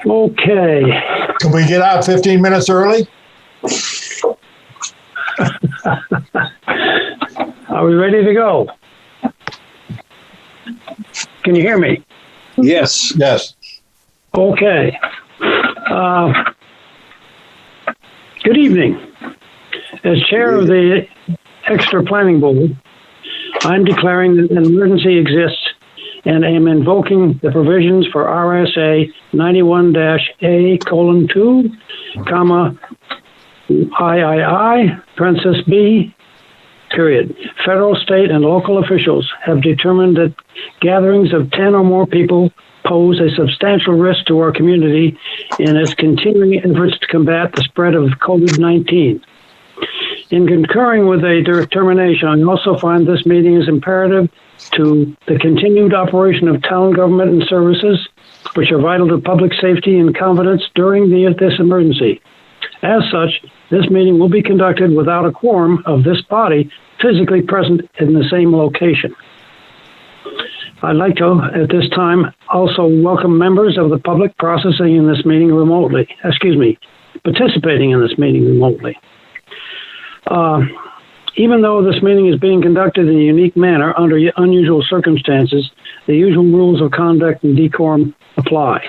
Okay. Can we get out 15 minutes early? Are we ready to go? Can you hear me? Yes. Yes. Okay. Good evening. As chair of the Exeter Planning Board, I'm declaring that an emergency exists and am invoking the provisions for RSA 91-A:2, III, parenthesis B, period. Federal, state, and local officials have determined that gatherings of 10 or more people pose a substantial risk to our community in its continuing efforts to combat the spread of COVID-19. In concurring with a determination, I also find this meeting is imperative to the continued operation of town government and services, which are vital to public safety and confidence during this emergency. As such, this meeting will be conducted without a quorum of this body physically present in the same location. I'd like to, at this time, also welcome members of the public participating in this meeting remotely. Even though this meeting is being conducted in a unique manner under unusual circumstances, the usual rules of conduct and decorum apply.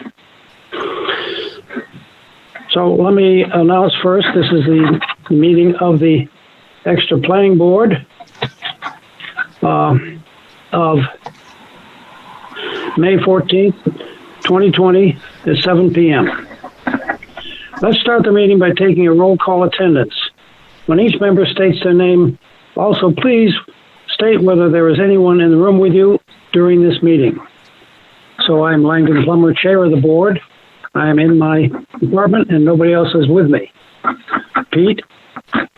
So let me announce first, this is the meeting of the Exeter Planning Board of May 14th, 2020 at 7 p.m. Let's start the meeting by taking a roll call attendance. When each member states their name, also please state whether there is anyone in the room with you during this meeting. So I'm Langdon Plummer, chair of the board. I am in my apartment and nobody else is with me. Pete?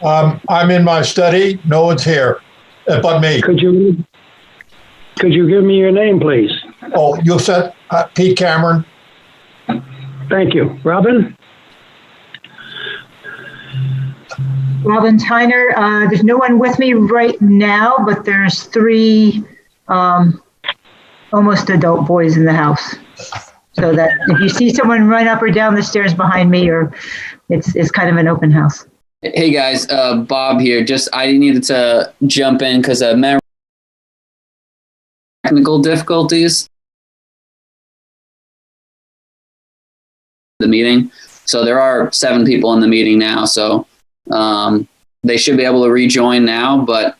I'm in my study. No one's here but me. Could you give me your name, please? Oh, you said Pete Cameron. Thank you. Robin? Robin Tyner. There's no one with me right now, but there's 3 almost adult boys in the house. So that if you see someone run up or down the stairs behind me, or it's kind of an open house. Hey guys, Bob here. I needed to jump in because of technical difficulties. The meeting. So there are 7 people in the meeting now. So they should be able to rejoin now, but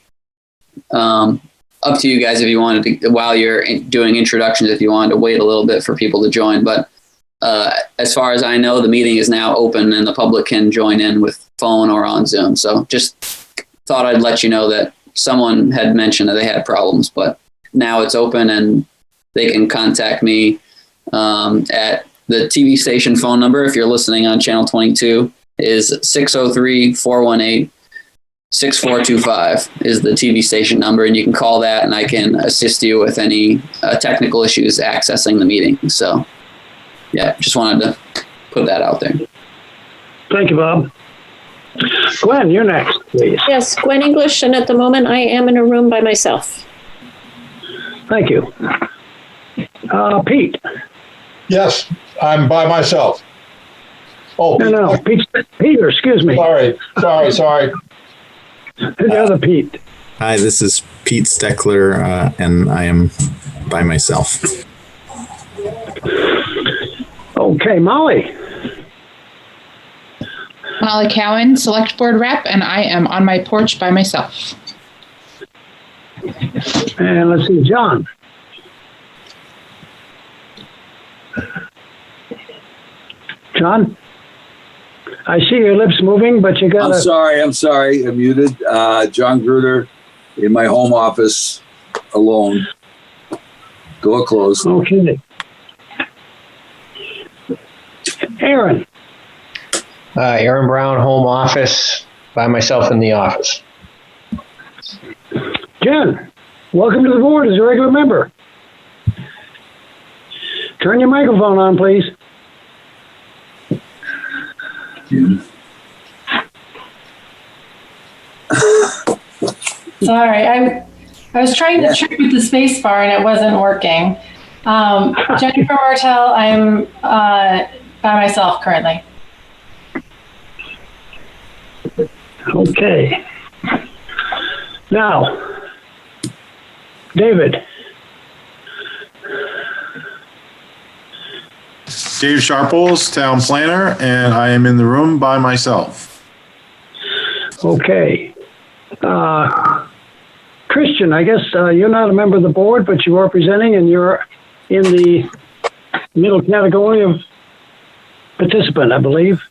up to you guys if you wanted to, while you're doing introductions, if you wanted to wait a little bit for people to join. But as far as I know, the meeting is now open and the public can join in with phone or on Zoom. So just thought I'd let you know that someone had mentioned that they had problems, but now it's open and they can contact me at the TV station phone number. If you're listening on channel 22 is 603-418-6425 is the TV station number. And you can call that and I can assist you with any technical issues accessing the meeting. So yeah, just wanted to put that out there. Thank you, Bob. Gwen, you're next, please. Yes, Gwen English, and at the moment I am in a room by myself. Thank you. Pete. Yes, I'm by myself. Oh, No, Peter, excuse me. Sorry. The other Pete. Hi, this is Pete Steckler, and I am by myself. Okay, Molly. Molly Cowan, Select Board Rep, and I am on my porch by myself. And let's see, John. John? I see your lips moving, but you gotta... I'm sorry. I'm muted. John Gruder in my home office alone. Door closed. Okay. Aaron. Aaron Brown, home office, by myself in the office. Jen, welcome to the board as a regular member. Turn your microphone on, please. Sorry, I was trying to trick with the space bar and it wasn't working. Jennifer Martell, I'm by myself currently. Okay. Now, David. Dave Sharples, town planner, and I am in the room by myself. Okay. Christian, I guess you're not a member of the board, but you are presenting, and you're in the middle category of participant, I believe.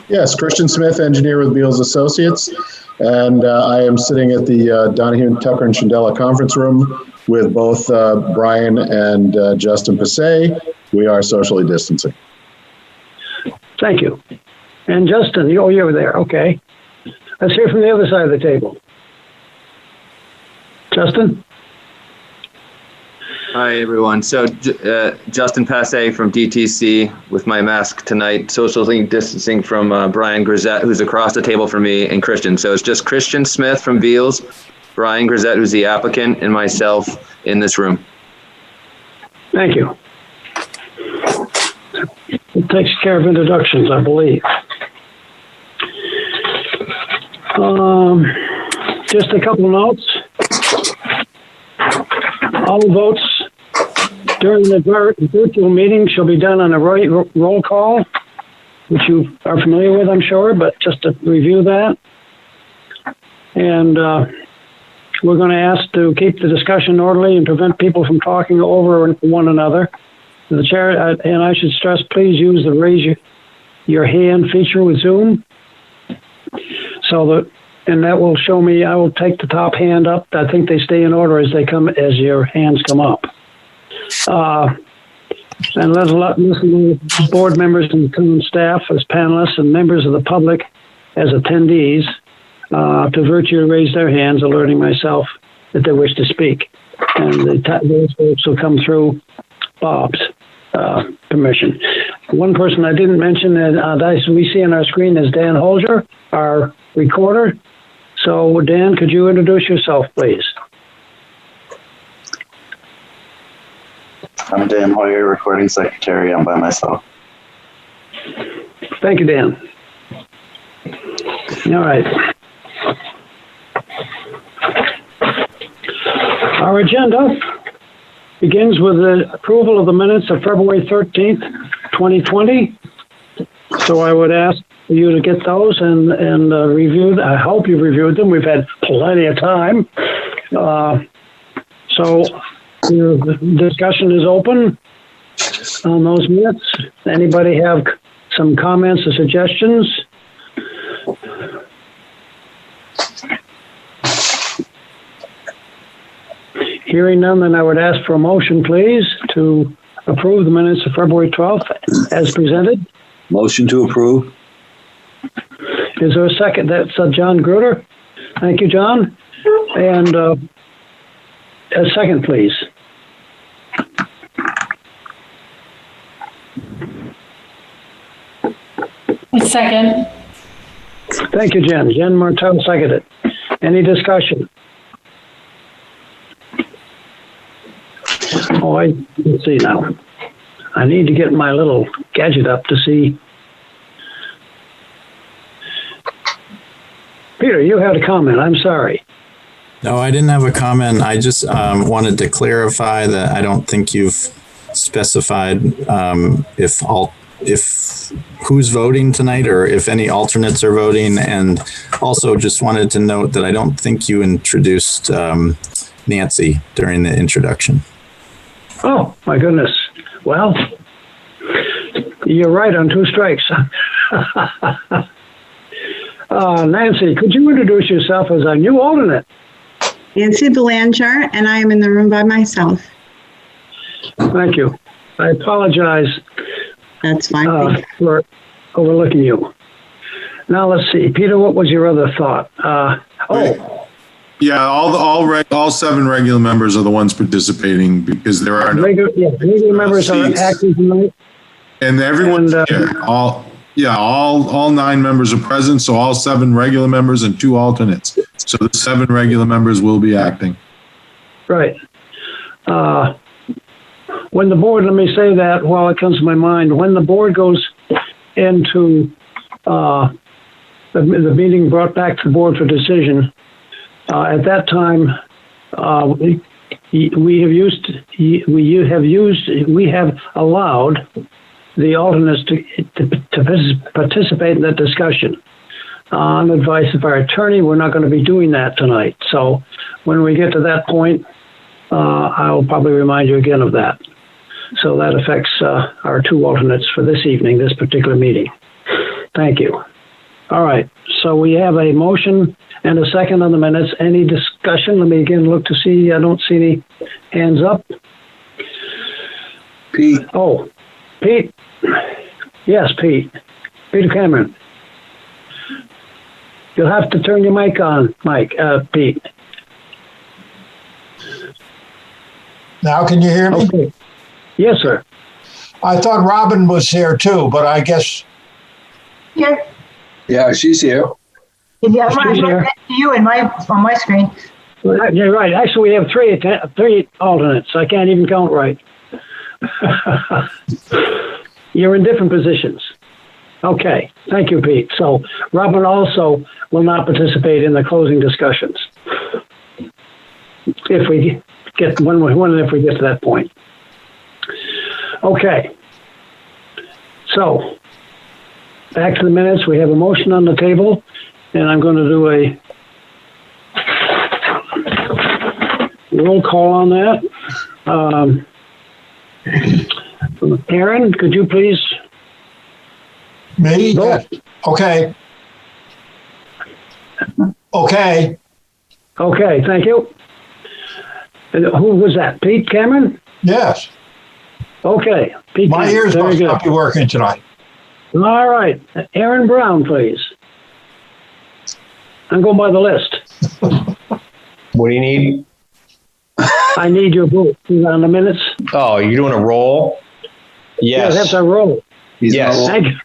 Yes, Christian Smith, engineer with Beals Associates, and I am sitting at the Donahue, Tucker, and Chandela conference room with both Brian and Justin Passay. We are socially distancing. Thank you. And Justin, you were there. Okay. Let's hear from the other side of the table. Justin? Hi, everyone. So Justin Passay from DTC with my mask tonight, socially distancing from Brian Grisette, who's across the table from me, and Christian. So it's just Christian Smith from Beals, Brian Grisette, who's the applicant, and myself in this room. Thank you. It takes care of introductions, I believe. Just a couple of notes. All votes during the virtual meeting shall be done on a roll call, which you are familiar with, I'm sure, but just to review that. And we're going to ask to keep the discussion orderly and prevent people from talking over one another. The chair, and I should stress, please use the raise your hand feature with Zoom. And that will show me, I will take the top hand up. I think they stay in order as your hands come up. And let's listen to board members and town staff as panelists and members of the public as attendees to virtually raise their hands, alerting myself that they wish to speak. And those folks will come through Bob's permission. One person I didn't mention that we see on our screen is Dan Holger, our recorder. So, Dan, could you introduce yourself, please? I'm Dan Hoyer, recording secretary. I'm by myself. Thank you, Dan. All right. Our agenda begins with the approval of the minutes of February 13th, 2020. So I would ask for you to get those and review. I hope you've reviewed them. We've had plenty of time. So the discussion is open on those minutes. Anybody have some comments or suggestions? Hearing none, then I would ask for a motion, please, to approve the minutes of February 12th as presented. Motion to approve. Is there a second? That's John Gruder. Thank you, John. And a second, please. Second. Thank you, Jen. Jen Martell seconded. Any discussion? Oh, let's see now. I need to get my little gadget up to see. Peter, you had a comment. I'm sorry. No, I didn't have a comment. I just wanted to clarify that I don't think you've specified if who's voting tonight or if any alternates are voting. And also just wanted to note that I don't think you introduced Nancy during the introduction. Oh, my goodness. Well, you're right on two strikes. Nancy, could you introduce yourself as our new alternate? Nancy Belanger, and I am in the room by myself. Thank you. I apologize. That's fine. For overlooking you. Now let's see, Peter. What was your other thought? Yeah, all 7 regular members are the ones participating because there are no regular members are active tonight. And everyone's here. All 9 members are present, so all 7 regular members and 2 alternates. So the 7 regular members will be acting. Right. when the board, let me say that while it comes to my mind, when the board goes into the meeting brought back to the board for decision, at that time, we have allowed the alternates to participate in that discussion. On advice of our attorney, we're not going to be doing that tonight. So when we get to that point, I will probably remind you again of that. So that affects our two alternates for this evening, this particular meeting. Thank you. All right. So we have a motion and a second on the minutes. Any discussion? Let me again look to see. I don't see any hands up. Pete. Oh, Pete. Yes, Pete. Peter Cameron. You'll have to turn your mic on, Pete. Now can you hear me? Okay. Yes, sir. I thought Robin was here too, but I guess. Yeah. Yeah, she's here. Yeah, I'm right next to you on my screen. You're right. Actually, we have three alternates. I can't even count right. You're in different positions. Okay. Thank you, Pete. So Robin also will not participate in the closing discussions. If we get if we get to that point. Okay. So back to the minutes. We have a motion on the table, and I'm going to do a roll call on that. Aaron, could you please? Me? Yes. Okay. Okay. Okay, thank you. And who was that? Pete Cameron? Yes. Okay. Pete My Cameron. ears Very must good. not be working tonight. All right. Aaron Brown, please. I'm going by the list. What do you need? I need your vote on the minutes. Oh, you're doing a roll? Yes. Yeah, that's a roll. Yes. Thank you.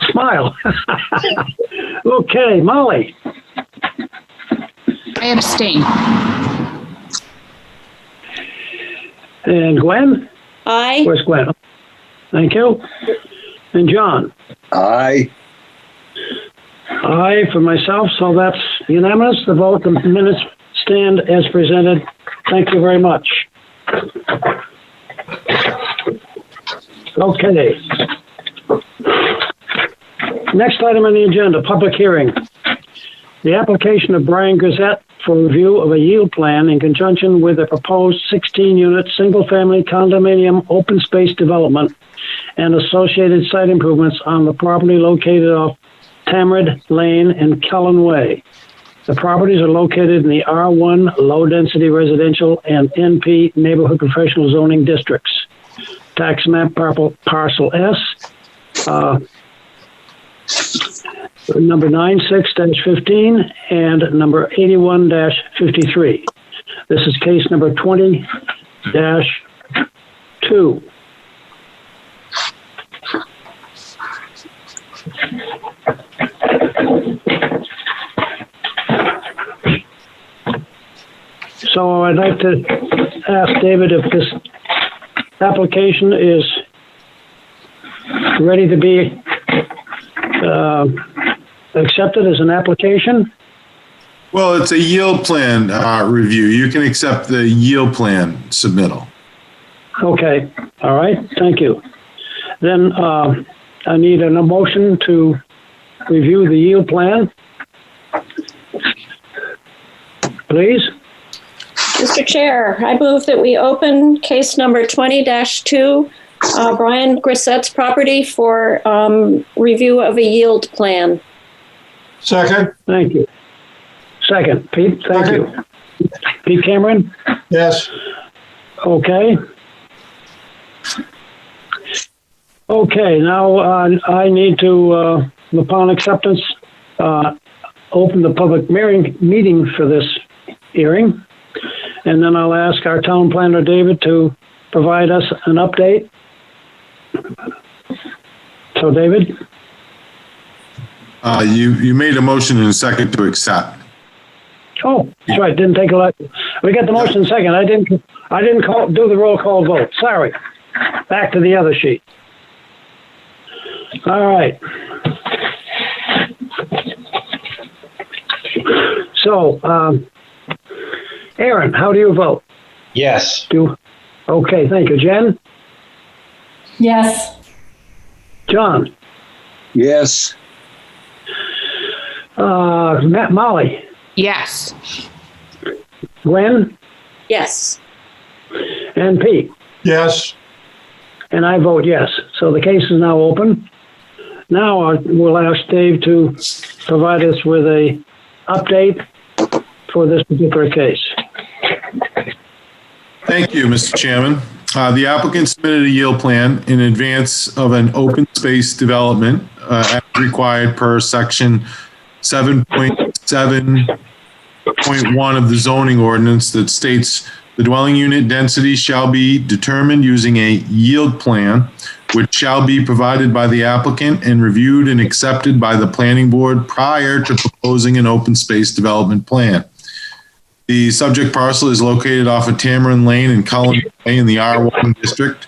Smile. Okay, Molly. I abstain. And Gwen? Aye. Where's Gwen? Thank you. And John? Aye. Aye for myself, so that's unanimous. The vote, the minutes stand as presented. Thank you very much. Okay. Next item on the agenda, public hearing. The application of Brian Grisette for review of a yield plan in conjunction with a proposed 16-unit single-family condominium open space development and associated site improvements on the property located off Tamrid Lane and Cullen Way. The properties are located in the R1 low-density residential and NP neighborhood professional zoning districts. Tax map parcel S, number 96-15 and number 81-53. This is case number 20-2. So I'd like to ask David if this application is ready to be accepted as an application? Well, it's a yield plan review. You can accept the yield plan submittal. Okay. All right. Thank you. Then I need a motion to review the yield plan. Please. Mr. Chair, I move that we open case number 20-2, Brian Grisette's property for review of a yield plan. Second. Thank you. Second. Pete, thank you. Pete Cameron? Yes. Okay. Okay, now I need to, upon acceptance, open the public meeting for this hearing. And then I'll ask our town planner, David, to provide us an update. So, David? You made a motion in a second to accept. Oh, that's right. Didn't take a lot. We got the motion second. I didn't do the roll call vote. Sorry. Back to the other sheet. All right. So, Aaron, how do you vote? Yes. Okay, thank you. Jen? Yes. John? Yes. Molly? Yes. Gwen? Yes. And Pete? Yes. And I vote yes. So the case is now open. Now we'll ask Dave to provide us with a update for this particular case. Thank you, Mr. Chairman. The applicant submitted a yield plan in advance of an open space development as required per section 7.7.1 of the zoning ordinance that states the dwelling unit density shall be determined using a yield plan, which shall be provided by the applicant and reviewed and accepted by the planning board prior to proposing an open space development plan. The subject parcel is located off of Tamarin Lane and Cullen Bay in the R1 district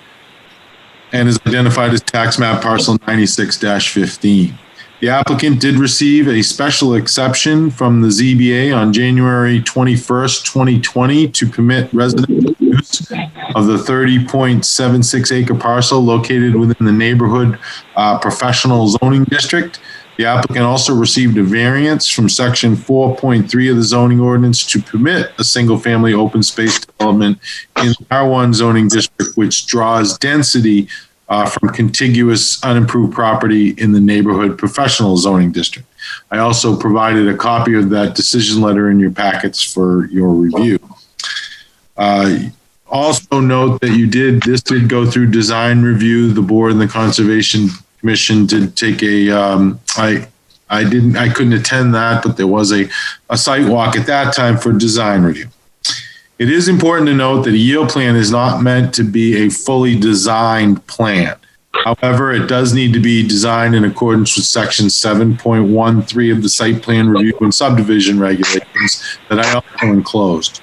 and is identified as tax map parcel 96-15. The applicant did receive a special exception from the ZBA on January 21st, 2020 to permit residential use of the 30.76 acre parcel located within the neighborhood professional zoning district. The applicant also received a variance from section 4.3 of the zoning ordinance to permit a single family open space development in the R1 zoning district, which draws density from contiguous unimproved property in the neighborhood professional zoning district. I also provided a copy of that decision letter in your packets for your review. Also note that this did go through design review. The board and the Conservation Commission did take I couldn't attend that, but there was a site walk at that time for design review. It is important to note that a yield plan is not meant to be a fully designed plan. However, it does need to be designed in accordance with section 7.13 of the site plan review and subdivision regulations that I also enclosed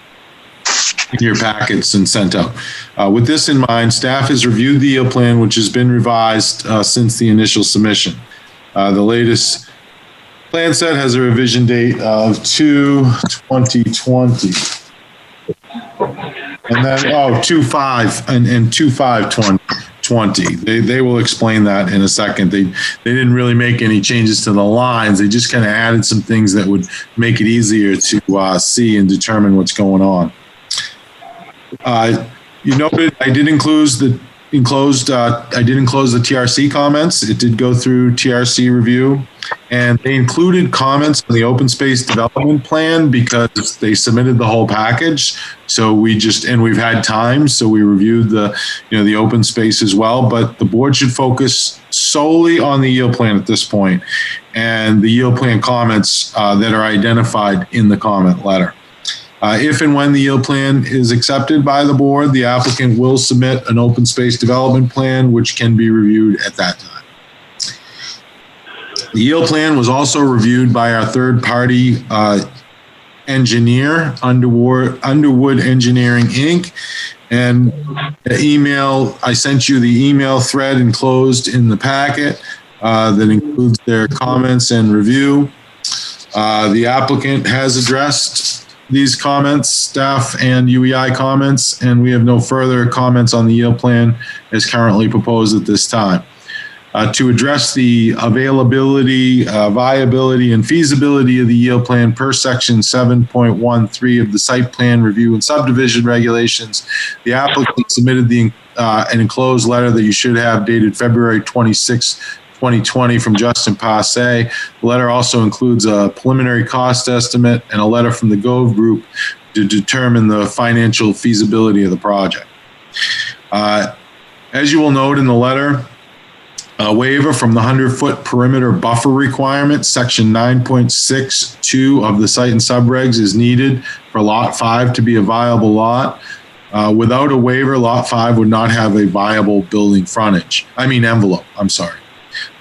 in your packets and sent out. With this in mind, staff has reviewed the yield plan, which has been revised since the initial submission. The latest plan set has a revision date of 2/2020. And then, 2/5 and 2/5/2020. They will explain that in a second. They didn't really make any changes to the lines. They just kind of added some things that would make it easier to see and determine what's going on. You noted I did enclose the TRC comments. It did go through TRC review, and they included comments on the open space development plan because they submitted the whole package. So we've had time, so we reviewed the open space as well. But the board should focus solely on the yield plan at this point, and the yield plan comments that are identified in the comment letter. If and when the yield plan is accepted by the board, the applicant will submit an open space development plan, which can be reviewed at that time. The yield plan was also reviewed by our third-party engineer, Underwood Engineering, Inc. And I sent you the email thread enclosed in the packet that includes their comments and review. The applicant has addressed these comments, staff and UEI comments, and we have no further comments on the yield plan as currently proposed at this time. To address the availability, viability, and feasibility of the yield plan per section 7.13 of the site plan review and subdivision regulations, the applicant submitted an enclosed letter that you should have dated February 26, 2020 from Justin Passe. The letter also includes a preliminary cost estimate and a letter from the Gove Group to determine the financial feasibility of the project. As you will note in the letter, a waiver from the 100-foot perimeter buffer requirement, section 9.62 of the site and subregs is needed for lot 5 to be a viable lot. Without a waiver, lot 5 would not have a viable building envelope.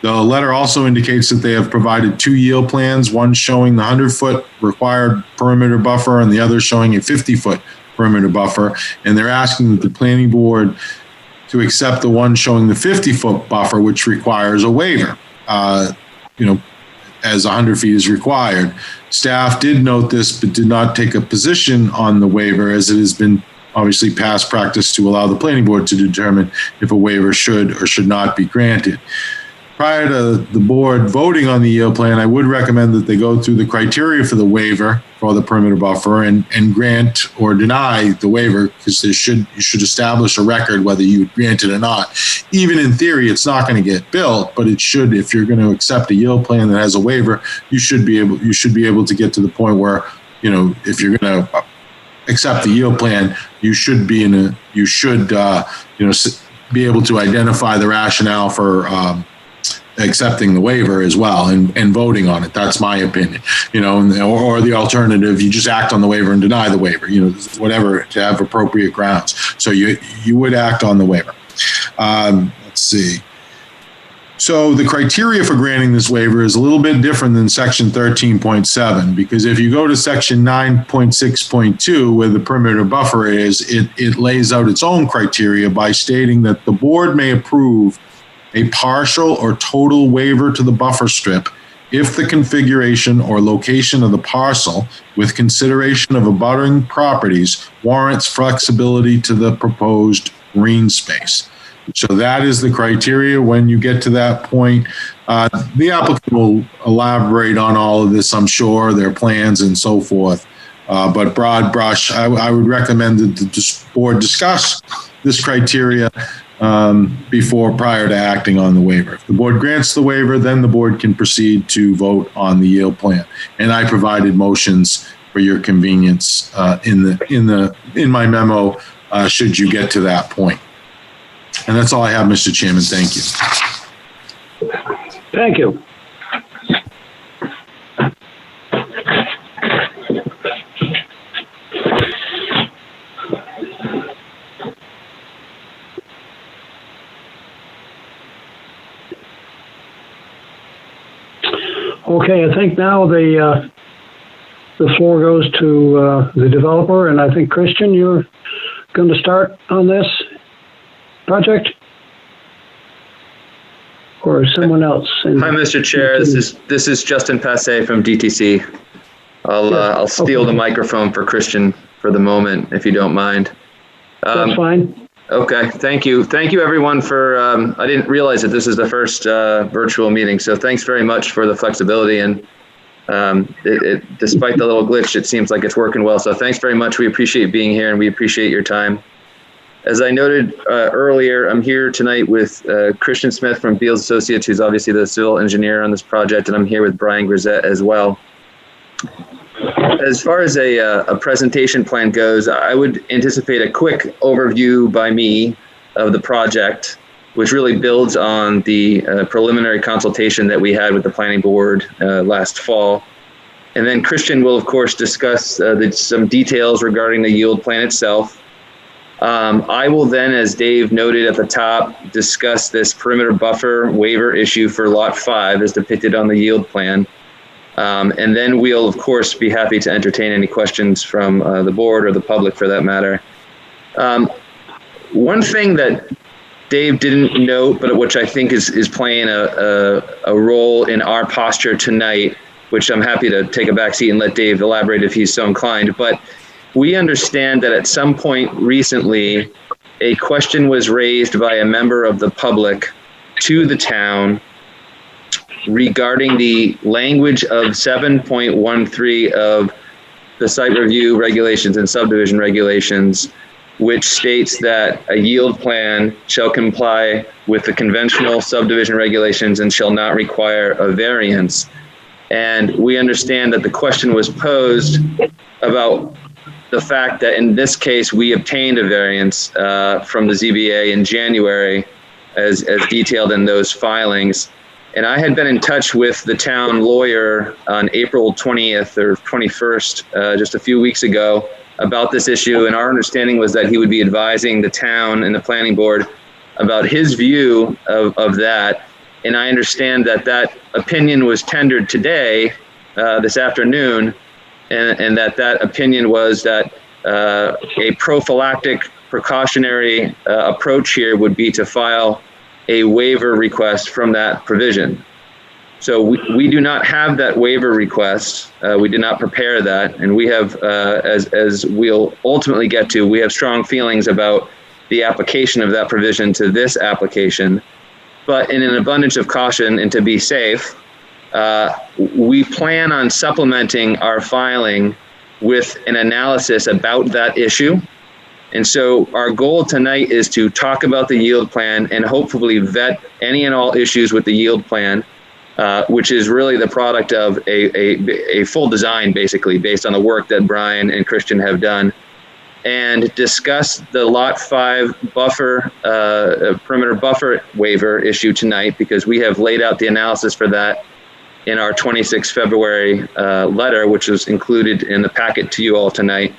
The letter also indicates that they have provided 2 yield plans, one showing the 100-foot required perimeter buffer and the other showing a 50-foot perimeter buffer, and they're asking the planning board to accept the one showing the 50-foot buffer, which requires a waiver, as 100 feet is required. Staff did note this, but did not take a position on the waiver, as it has been obviously past practice to allow the planning board to determine if a waiver should or should not be granted. Prior to the board voting on the yield plan, I would recommend that they go through the criteria for the waiver for the perimeter buffer and grant or deny the waiver, because you should establish a record whether you would grant it or not. Even in theory, it's not going to get built, but it should. If you're going to accept a yield plan that has a waiver, you should be able to get to the point where, if you're going to accept the yield plan, you should be be able to identify the rationale for accepting the waiver as well and voting on it. That's my opinion, or the alternative, you just act on the waiver and deny the waiver, whatever, to have appropriate grounds. So you would act on the waiver. Let's see. So the criteria for granting this waiver is a little bit different than section 13.7, because if you go to section 9.6.2, where the perimeter buffer is, it lays out its own criteria by stating that the board may approve a partial or total waiver to the buffer strip if the configuration or location of the parcel, with consideration of abutting properties, warrants flexibility to the proposed green space. So that is the criteria. When you get to that point, the applicant will elaborate on all of this, I'm sure, their plans and so forth. But broad brush, I would recommend that the board discuss this criteria prior to acting on the waiver. If the board grants the waiver, then the board can proceed to vote on the yield plan. And I provided motions for your convenience in my memo, should you get to that point. And that's all I have, Mr. Chairman. Thank you. Thank you. Okay, I think now the floor goes to the developer, and I think, Christian, you're going to start on this project, or someone else? Hi, Mr. Chair. This is Justin Passe from DTC. I'll steal the microphone for Christian for the moment, if you don't mind. That's fine. Okay, thank you. Thank you, everyone, for, I didn't realize that this is the first virtual meeting, so thanks very much for the flexibility. And despite the little glitch, it seems like it's working well. So thanks very much. We appreciate being here, and we appreciate your time. As I noted earlier, I'm here tonight with Christian Smith from Beals Associates, who's obviously the civil engineer on this project, and I'm here with Brian Grisette as well. As far as a presentation plan goes, I would anticipate a quick overview by me of the project, which really builds on the preliminary consultation that we had with the planning board last fall. And then Christian will, of course, discuss some details regarding the yield plan itself. I will then, as Dave noted at the top, discuss this perimeter buffer waiver issue for Lot 5 as depicted on the yield plan. And then we'll, of course, be happy to entertain any questions from the board or the public for that matter. One thing that Dave didn't note, but which I think is playing a role in our posture tonight, which I'm happy to take a back seat and let Dave elaborate if he's so inclined. But we understand that at some point recently, a question was raised by a member of the public to the town regarding the language of 7.13 of the site review regulations and subdivision regulations, which states that a yield plan shall comply with the conventional subdivision regulations and shall not require a variance. And we understand that the question was posed about the fact that in this case, we obtained a variance from the ZBA in January as detailed in those filings. And I had been in touch with the town lawyer on April 20th or 21st, just a few weeks ago, about this issue. And our understanding was that he would be advising the town and the planning board about his view of that. And I understand that that opinion was tendered today, this afternoon, and that opinion was that a prophylactic precautionary approach here would be to file a waiver request from that provision. So we do not have that waiver request. We did not prepare that. And we have, as we'll ultimately get to, we have strong feelings about the application of that provision to this application. But in an abundance of caution and to be safe, we plan on supplementing our filing with an analysis about that issue. And so our goal tonight is to talk about the yield plan and hopefully vet any and all issues with the yield plan, which is really the product of a full design, basically, based on the work that Brian and Christian have done, and discuss the Lot 5 buffer, perimeter buffer waiver issue tonight, because we have laid out the analysis for that in our 26 February letter, which was included in the packet to you all tonight.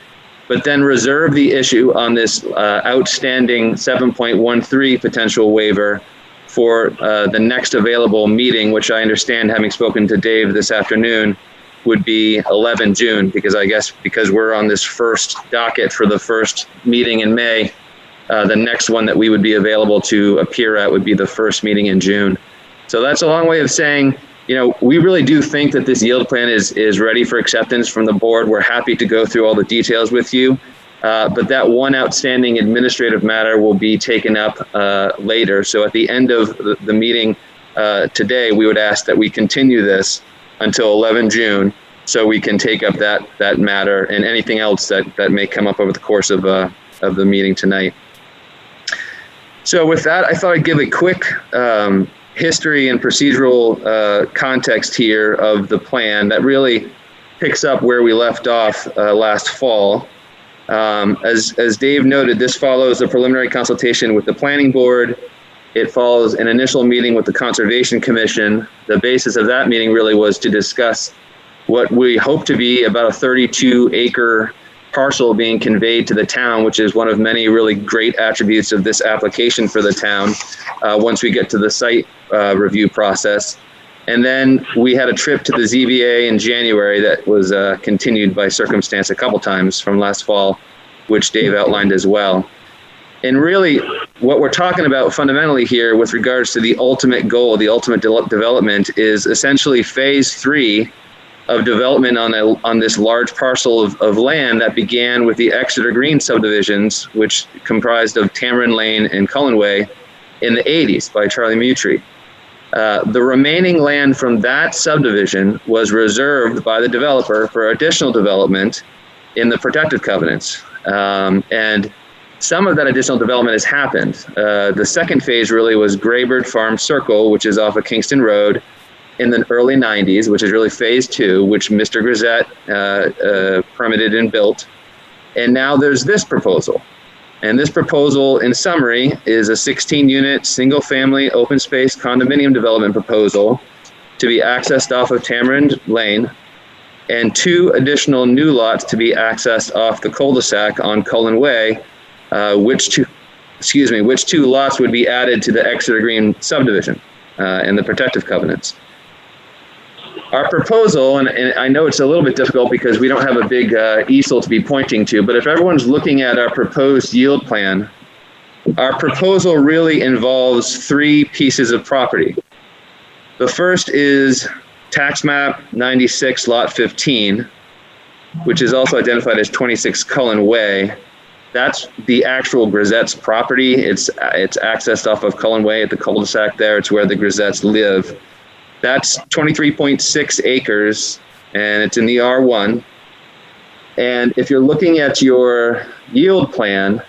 But then reserve the issue on this outstanding 7.13 potential waiver for the next available meeting, which I understand, having spoken to Dave this afternoon, would be 11 June, because I guess because we're on this first docket for the first meeting in May, the next one that we would be available to appear at would be the first meeting in June. So that's a long way of saying, you know, we really do think that this yield plan is ready for acceptance from the board. We're happy to go through all the details with you. But that one outstanding administrative matter will be taken up later. So at the end of the meeting today, we would ask that we continue this until 11 June so we can take up that matter and anything else that may come up over the course of the meeting tonight. So with that, I thought I'd give a quick history and procedural context here of the plan that really picks up where we left off last fall. As Dave noted, this follows a preliminary consultation with the planning board. It follows an initial meeting with the Conservation Commission. The basis of that meeting really was to discuss what we hope to be about a 32-acre parcel being conveyed to the town, which is one of many really great attributes of this application for the town once we get to the site review process. And then we had a trip to the ZBA in January that was continued by circumstance a couple times from last fall, which Dave outlined as well. And really, what we're talking about fundamentally here with regards to the ultimate goal, the ultimate development, is essentially phase 3 of development on this large parcel of land that began with the Exeter Green subdivisions, which comprised of Tamarind Lane and Cullen Way in the 80s by Charlie Mutry. The remaining land from that subdivision was reserved by the developer for additional development in the protective covenants. And some of that additional development has happened. The second phase really was Graybird Farm Circle, which is off of Kingston Road in the early 90s, which is really phase 2, which Mr. Grisette permitted and built. And now there's this proposal. And this proposal, in summary, is a 16-unit, single-family, open space condominium development proposal to be accessed off of Tamarind Lane, and 2 additional new lots to be accessed off the cul-de-sac on Cullen Way, which two lots would be added to the Exeter Green subdivision and the protective covenants. Our proposal, and I know it's a little bit difficult because we don't have a big easel to be pointing to, but if everyone's looking at our proposed yield plan, our proposal really involves 3 pieces of property. The first is tax map 96 lot 15, which is also identified as 26 Cullen Way. That's the actual Grisette's property. It's accessed off of Cullen Way at the cul-de-sac there. It's where the Grisettes live. That's 23.6 acres, and it's in the R1. And if you're looking at your yield plan,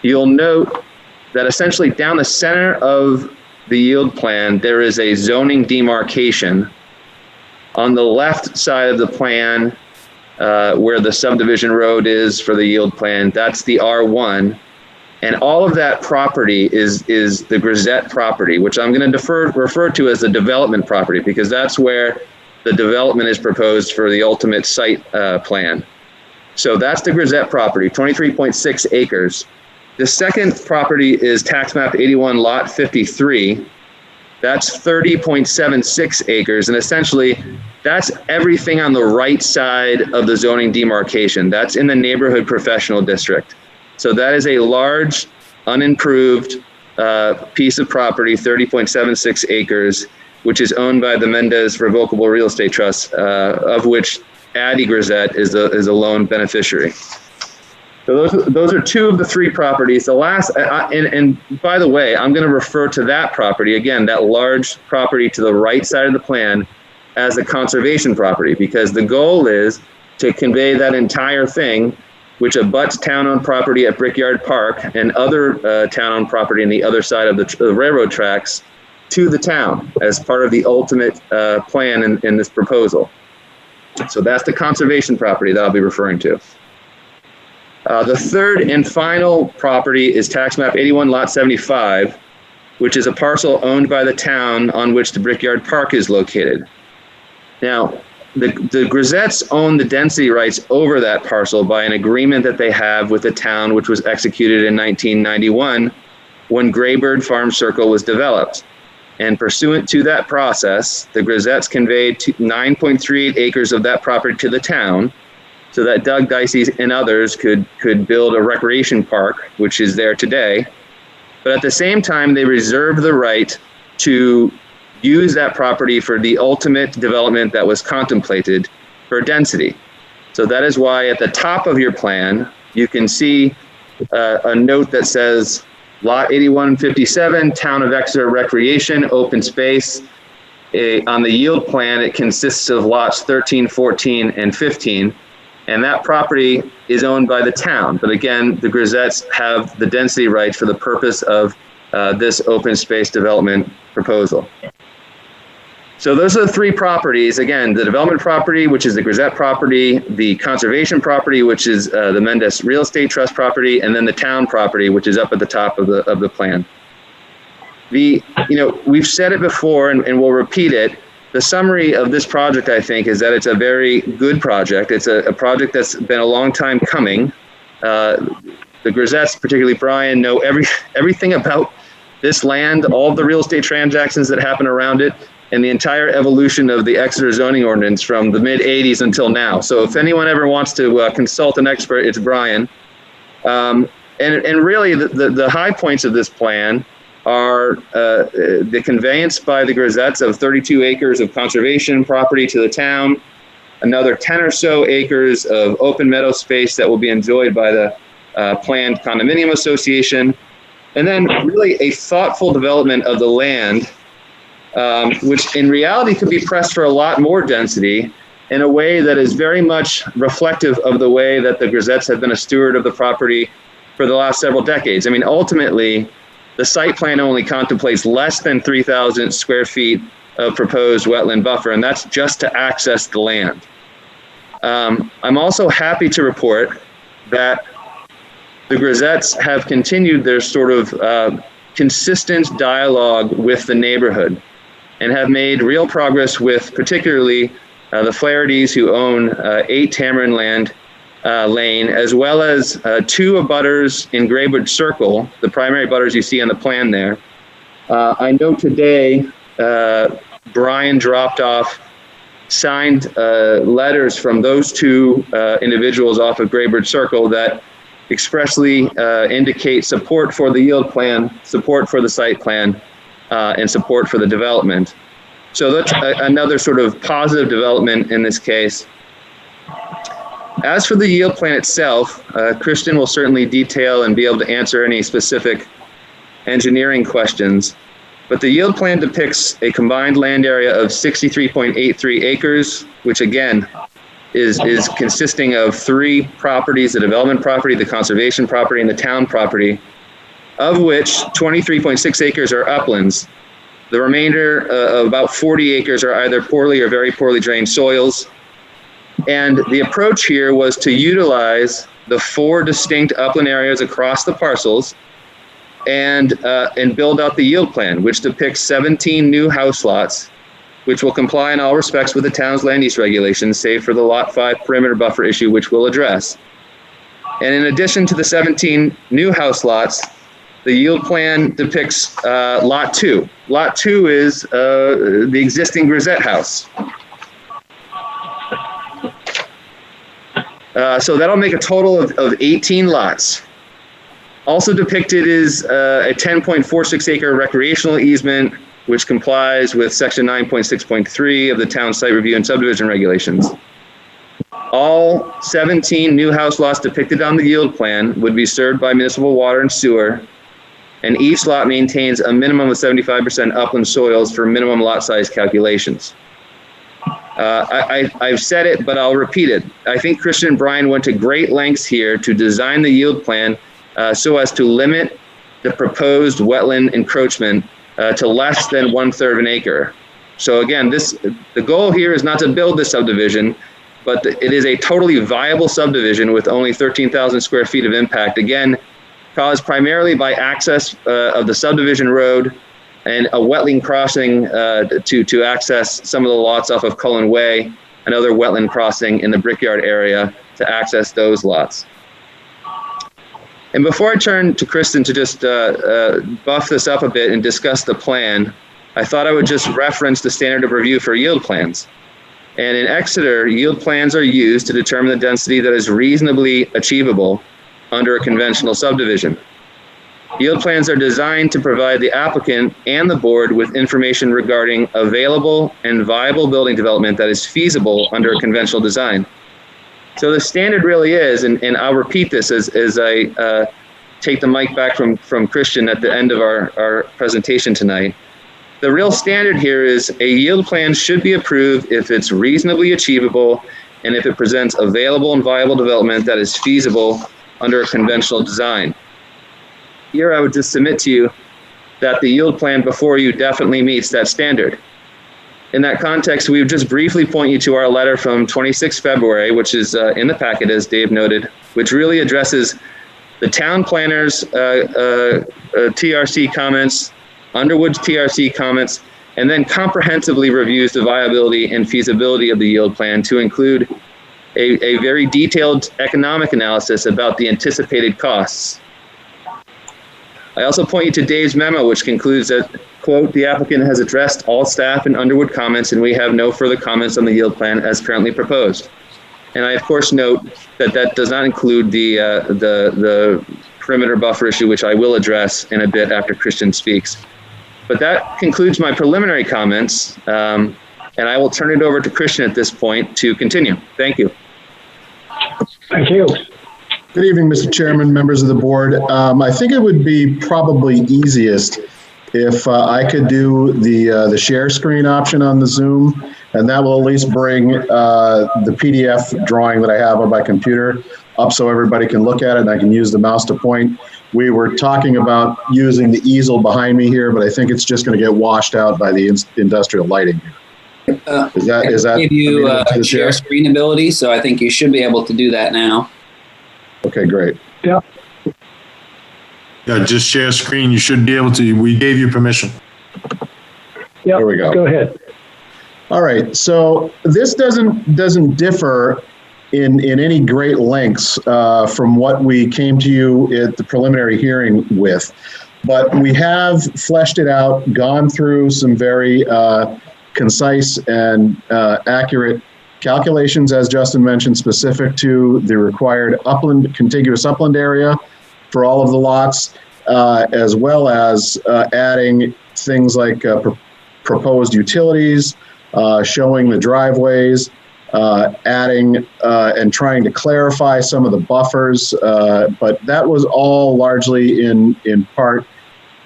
you'll note that essentially down the center of the yield plan, there is a zoning demarcation. On the left side of the plan, where the subdivision road is for the yield plan, that's the R1. And all of that property is the Grisette property, which I'm going to refer to as the development property, because that's where the development is proposed for the ultimate site plan. So that's the Grisette property, 23.6 acres. The second property is tax map 81 lot 53. That's 30.76 acres. And essentially, that's everything on the right side of the zoning demarcation. That's in the neighborhood professional district. So that is a large, unimproved piece of property, 30.76 acres, which is owned by the Mendez Revocable Real Estate Trust, of which Addie Grisette is a lone beneficiary. So those are two of the three properties. The last, and by the way, I'm going to refer to that property, again, that large property to the right side of the plan, as a conservation property, because the goal is to convey that entire thing, which abuts town-owned property at Brickyard Park and other town-owned property on the other side of the railroad tracks, to the town as part of the ultimate plan in this proposal. So that's the conservation property that I'll be referring to. The third and final property is tax map 81 lot 75, which is a parcel owned by the town on which the Brickyard Park is located. Now, the Grisettes own the density rights over that parcel by an agreement that they have with the town, which was executed in 1991 when Graybird Farm Circle was developed. And pursuant to that process, the Grisettes conveyed 9.38 acres of that property to the town, so that Doug Dicey and others could build a recreation park, which is there today. But at the same time, they reserved the right to use that property for the ultimate development that was contemplated for density. So that is why at the top of your plan, you can see a note that says Lot 8157, Town of Exeter Recreation, Open Space. On the yield plan, it consists of lots 13, 14, and 15. And that property is owned by the town. But again, the Grisettes have the density rights for the purpose of this open space development proposal. So those are the three properties. Again, the development property, which is the Grisette property, the conservation property, which is the Mendez Real Estate Trust property, and then the town property, which is up at the top of the plan. We've said it before and we'll repeat it. The summary of this project, I think, is that it's a very good project. It's a project that's been a long time coming. The Grisettes, particularly Brian, know everything about this land, all of the real estate transactions that happen around it, and the entire evolution of the Exeter zoning ordinance from the mid-'80s until now. So if anyone ever wants to consult an expert, it's Brian. And really, the high points of this plan are the conveyance by the Grisettes of 32 acres of conservation property to the town, another 10 or so acres of open meadow space that will be enjoyed by the planned condominium association, and then really a thoughtful development of the land, which in reality could be pressed for a lot more density in a way that is very much reflective of the way that the Grisettes have been a steward of the property for the last several decades. I mean, ultimately, the site plan only contemplates less than 3,000 square feet of proposed wetland buffer, and that's just to access the land. I'm also happy to report that the Grisettes have continued their sort of consistent dialogue with the neighborhood and have made real progress with particularly the Flahertys, who own 8 Tamarind Lane, as well as 2 abutters in Graybridge Circle, the primary abutters you see on the plan there. I know today Brian dropped off signed letters from those 2 individuals off of Graybridge Circle that expressly indicate support for the yield plan, support for the site plan, and support for the development. So that's another sort of positive development in this case. As for the yield plan itself, Christian will certainly detail and be able to answer any specific engineering questions. But the yield plan depicts a combined land area of 63.83 acres, which again is consisting of 3 properties: the development property, the conservation property, and the town property, of which 23.6 acres are uplands. The remainder of about 40 acres are either poorly or very poorly drained soils. And the approach here was to utilize the 4 distinct upland areas across the parcels and build out the yield plan, which depicts 17 new house lots, which will comply in all respects with the town's land use regulations, save for the Lot 5 perimeter buffer issue, which we'll address. And in addition to the 17 new house lots, the yield plan depicts Lot 2. Lot 2 is the existing Grisette house. So that'll make a total of 18 lots. Also depicted is a 10.46 acre recreational easement, which complies with section 9.6.3 of the town site review and subdivision regulations. All 17 new house lots depicted on the yield plan would be served by municipal water and sewer, and each lot maintains a minimum of 75% upland soils for minimum lot size calculations. I've said it, but I'll repeat it. I think Christian and Brian went to great lengths here to design the yield plan so as to limit the proposed wetland encroachment to less than 1/3 of an acre. So again, the goal here is not to build this subdivision, but it is a totally viable subdivision with only 13,000 square feet of impact. Again, caused primarily by access of the subdivision road and a wetland crossing to access some of the lots off of Cullen Way, another wetland crossing in the Brickyard area to access those lots. And before I turn to Kristen to just buff this up a bit and discuss the plan, I thought I would just reference the standard of review for yield plans. And in Exeter, yield plans are used to determine the density that is reasonably achievable under a conventional subdivision. Yield plans are designed to provide the applicant and the board with information regarding available and viable building development that is feasible under a conventional design. So the standard really is, and I'll repeat this as I take the mic back from Christian at the end of our presentation tonight. The real standard here is a yield plan should be approved if it's reasonably achievable and if it presents available and viable development that is feasible under a conventional design. Here I would just submit to you that the yield plan before you definitely meets that standard. In that context, we would just briefly point you to our letter from 26 February, which is in the packet, as Dave noted, which really addresses the town planner's TRC comments, Underwood's TRC comments, and then comprehensively reviews the viability and feasibility of the yield plan to include a very detailed economic analysis about the anticipated costs. I also point you to Dave's memo, which concludes that, quote, the applicant has addressed all staff and Underwood comments, and we have no further comments on the yield plan as currently proposed. And I, of course, note that that does not include the perimeter buffer issue, which I will address in a bit after Christian speaks. But that concludes my preliminary comments, and I will turn it over to Christian at this point to continue. Thank you. Thank you. Good evening, Mr. Chairman, members of the board. I think it would be probably easiest if I could do the share screen option on the Zoom, and that will at least bring the PDF drawing that I have on my computer up so everybody can look at it and I can use the mouse to point. We were talking about using the easel behind me here, but I think it's just going to get washed out by the industrial lighting here. Is that give you share screen ability, so I think you should be able to do that now. Okay, great. Yeah. Yeah, just share screen. You should be able to. We gave you permission. Yeah. There we go. Go ahead. All right. So this doesn't differ in any great lengths from what we came to you at the preliminary hearing with, but we have fleshed it out, gone through some very concise and accurate calculations, as Justin mentioned, specific to the required contiguous upland area for all of the lots, as well as adding things like proposed utilities, showing the driveways, adding and trying to clarify some of the buffers, but that was all largely in part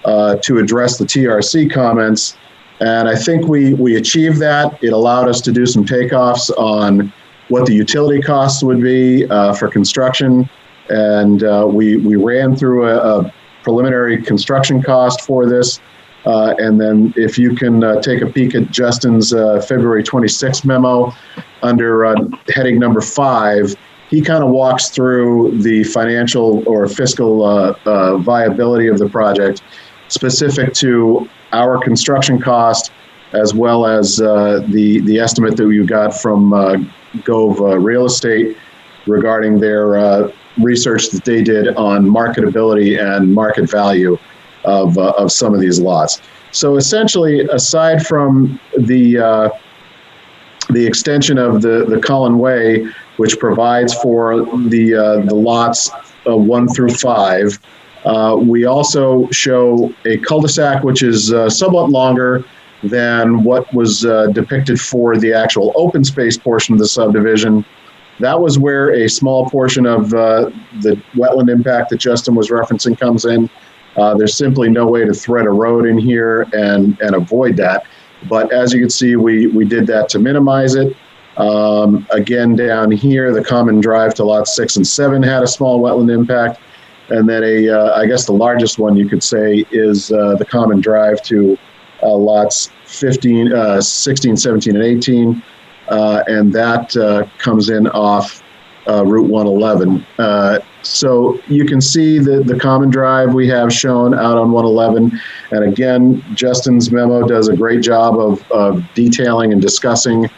to address the TRC comments. And I think we achieved that. It allowed us to do some takeoffs on what the utility costs would be for construction. And we ran through a preliminary construction cost for this. And then if you can take a peek at Justin's February 26th memo under heading number 5, he kind of walks through the financial or fiscal viability of the project specific to our construction cost, as well as the estimate that you got from Gov Real Estate regarding their research that they did on marketability and market value of some of these lots. So essentially, aside from the extension of the Cullen Way, which provides for the lots 1 through 5, we also show a cul-de-sac which is somewhat longer than what was depicted for the actual open space portion of the subdivision. That was where a small portion of the wetland impact that Justin was referencing comes in. There's simply no way to thread a road in here and avoid that. But as you can see, we did that to minimize it. Again, down here, the common drive to lots 6 and 7 had a small wetland impact. And then I guess the largest one you could say is the common drive to lots 16, 17, and 18. And that comes in off Route 111. So you can see the common drive we have shown out on 111. And again, Justin's memo does a great job of detailing and discussing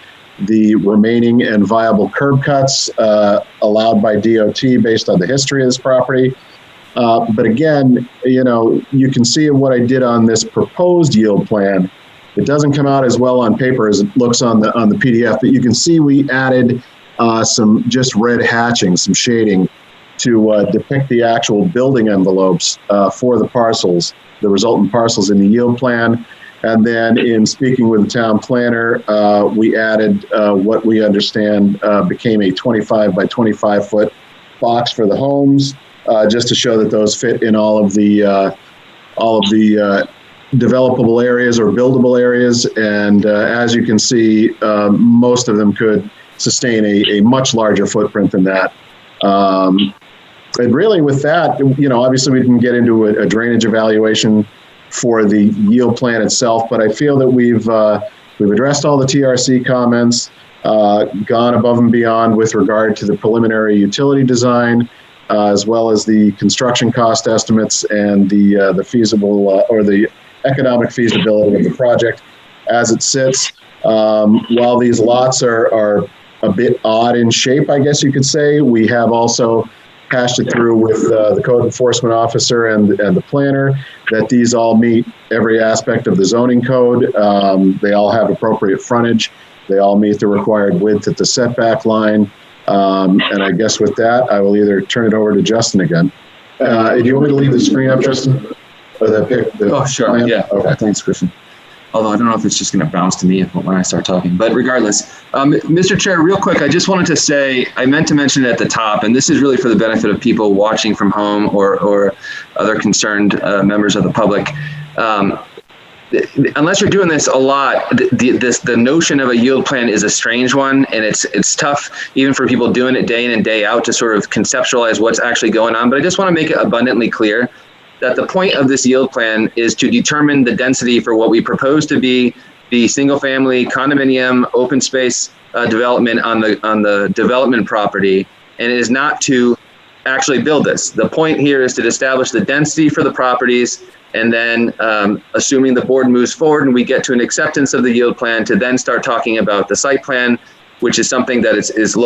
the remaining and viable curb cuts allowed by DOT based on the history of this property. But again, you can see what I did on this proposed yield plan. It doesn't come out as well on paper as it looks on the PDF, but you can see we added some just red hatching, some shading to depict the actual building envelopes for the parcels, the resultant parcels in the yield plan. And then in speaking with the town planner, we added what we understand became a 25 by 25 foot box for the homes, just to show that those fit in all of the developable areas or buildable areas. And as you can see, most of them could sustain a much larger footprint than that. And really with that, obviously we can get into a drainage evaluation for the yield plan itself, but I feel that we've addressed all the TRC comments, gone above and beyond with regard to the preliminary utility design, as well as the construction cost estimates and the feasible or the economic feasibility of the project as it sits. While these lots are a bit odd in shape, I guess you could say, we have also hashed it through with the code enforcement officer and the planner that these all meet every aspect of the zoning code. They all have appropriate frontage. They all meet the required width at the setback line. And I guess with that, I will either turn it over to Justin again. Do you want me to leave the screen up, Justin? Oh, sure. Plan? Yeah. Okay. Thanks, Christian. Although I don't know if it's just going to bounce to me when I start talking. But regardless, Mr. Chair, real quick, I just wanted to say, I meant to mention it at the top, and this is really for the benefit of people watching from home or other concerned members of the public. Unless you're doing this a lot, the notion of a yield plan is a strange one, and it's tough even for people doing it day in and day out to sort of conceptualize what's actually going on. But I just want to make it abundantly clear that the point of this yield plan is to determine the density for what we propose to be the single-family condominium open space development on the development property, and it is not to actually build this. The point here is to establish the density for the properties, and then assuming the board moves forward and we get to an acceptance of the yield plan, to then start talking about the site plan, which is something that is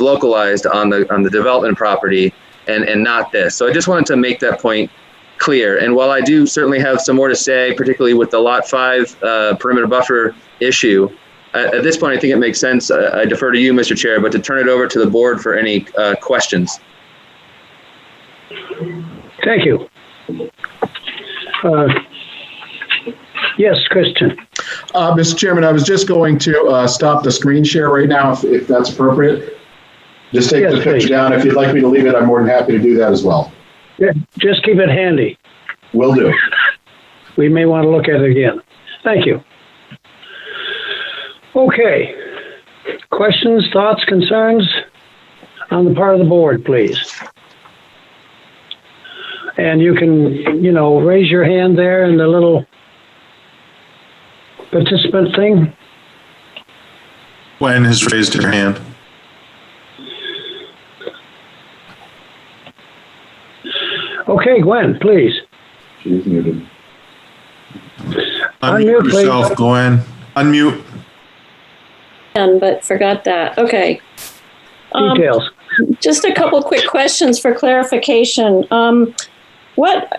localized on the development property, and not this. So I just wanted to make that point clear. And while I do certainly have some more to say, particularly with the Lot 5 perimeter buffer issue, at this point I think it makes sense, I defer to you, Mr. Chair, but to turn it over to the board for any questions. Thank you. Yes, Christian. Mr. Chairman, I was just going to stop the screen share right now, if that's appropriate. Just take the picture down. If you'd like me to leave it, I'm more than happy to do that as well. Yeah, just keep it handy. Will do. We may want to look at it again. Thank you. Okay. Questions, thoughts, concerns on the part of the board, please. And you can, raise your hand there in the little participant thing. Gwen has raised her hand. Okay, Gwen, please. She's muted. Unmute yourself, please. Gwen. Unmute. But forgot that. Okay. Details. Just a couple quick questions for clarification. What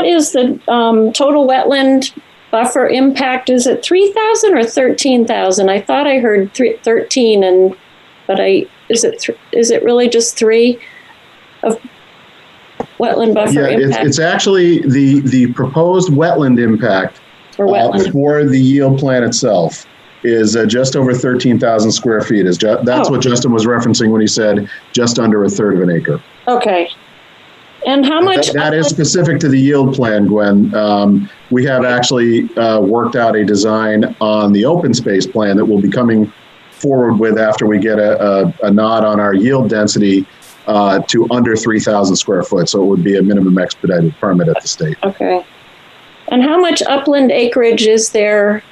is the total wetland buffer impact? Is it 3,000 or 13,000? I thought I heard 13, but is it really just 3 of wetland buffer impact? It's actually the proposed wetland impact for the yield plan itself is just over 13,000 square feet. That's what Justin was referencing when he said just under a third of an acre. Okay. And how much? That is specific to the yield plan, Gwen. We have actually worked out a design on the open space plan that we'll be coming forward with after we get a nod on our yield density to under 3,000 square foot. So it would be a minimum expedited permit at the state. Okay. And how much upland acreage is there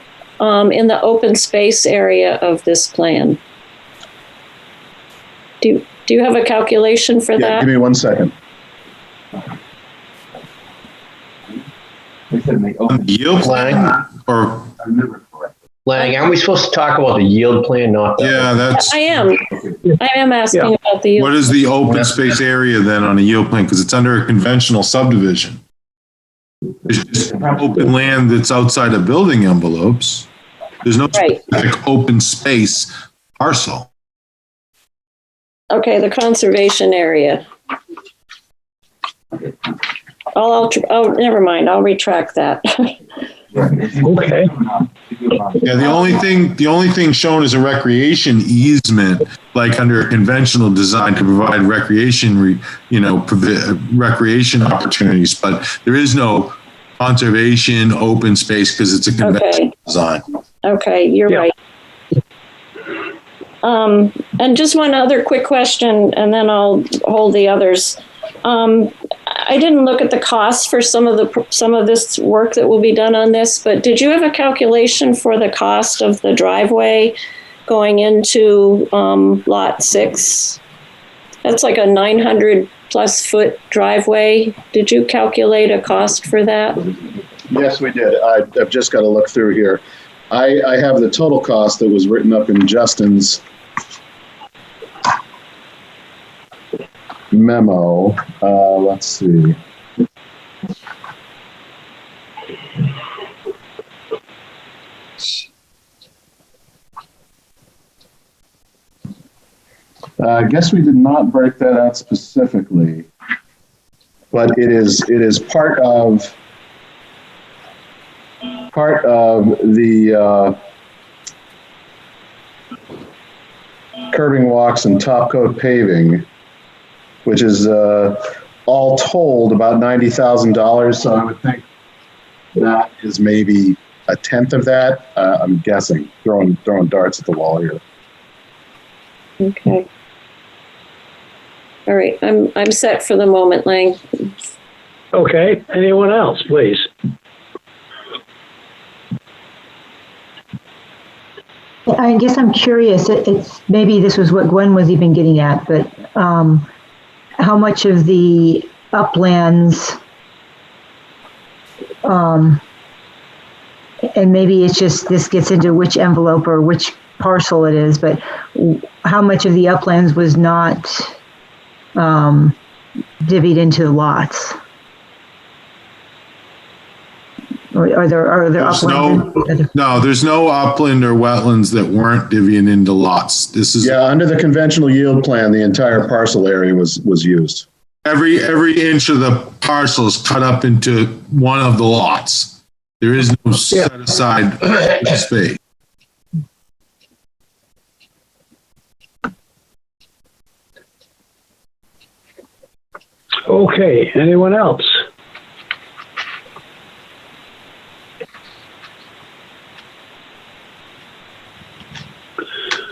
in the open space area of this plan? Do you have a calculation for that? Give me 1 second. Yield plan or Lang, aren't we supposed to talk about the yield plan, not the... Yeah, that's... I am asking about the yield. What is the open space area then on a yield plan? Because it's under a conventional subdivision. It's just open land that's outside of building envelopes. There's no specific open space parcel. Okay, the conservation area. Oh, never mind. I'll retract that. Okay. Yeah, the only thing shown is a recreation easement, like under a conventional design to provide recreation, recreation opportunities, but there is no conservation open space because it's a conventional design. Okay, you're right. And just one other quick question, and then I'll hold the others. I didn't look at the cost for some of this work that will be done on this, but did you have a calculation for the cost of the driveway going into lot 6? That's like a 900 plus foot driveway. Did you calculate a cost for that? Yes, we did. I've just got to look through here. I have the total cost that was written up in Justin's memo. Let's see. I guess we did not break that out specifically, but it is part of the curbing walks and top coat paving, which is all told about $90,000. So I would think that is maybe a tenth of that. I'm guessing, throwing darts at the wall here. Okay. All right, I'm set for the moment, Lang. Okay. Anyone else, please? I guess I'm curious. It's maybe this was what Gwen was even getting at, but how much of the uplands, and maybe it's just this gets into which envelope or which parcel it is, but how much of the uplands was not divvied into lots? Or are there uplands? No, there's no upland or wetlands that weren't divvied into lots. This is under the conventional yield plan, the entire parcel area was used. Every inch of the parcel is cut up into one of the lots. There is no set aside space. Okay. Anyone else?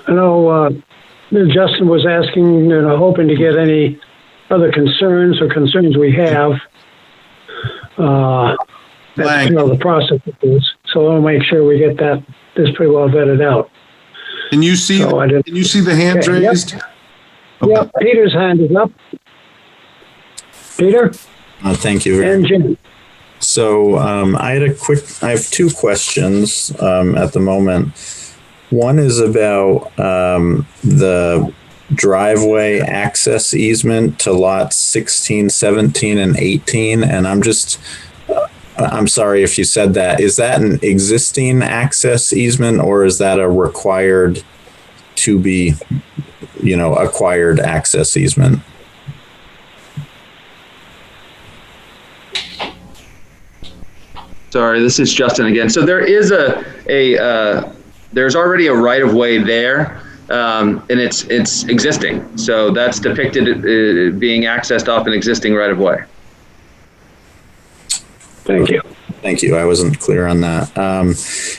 I know Justin was asking, hoping to get any other concerns we have. That's, the process of this. So I'll make sure we get this pretty well vetted out. Can you see? Can you see the hands raised? Yep. Okay. Yep. Peter's hand is up. Peter. Thank you. And Jim. So I have 2 questions at the moment. One is about the driveway access easement to lots 16, 17, and 18. And I'm sorry if you said that. Is that an existing access easement, or is that a required to be, acquired access easement? Sorry, this is Justin again. So there is there's already a right of way there, and it's existing. So that's depicted being accessed off an existing right of way. Thank you. Thank you. I wasn't clear on that.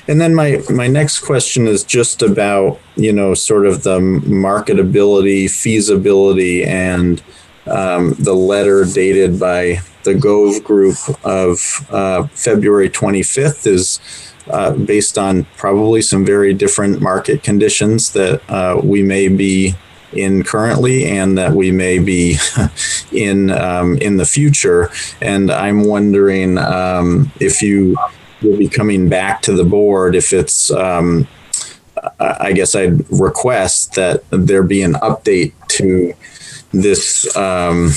And then my next question is just about, sort of the marketability, feasibility, and the letter dated by the Gove Group of February 25th is based on probably some very different market conditions that we may be in currently and that we may be in the future. And I'm wondering if you will be coming back to the board, if it's, I guess I'd request that there be an update to this, and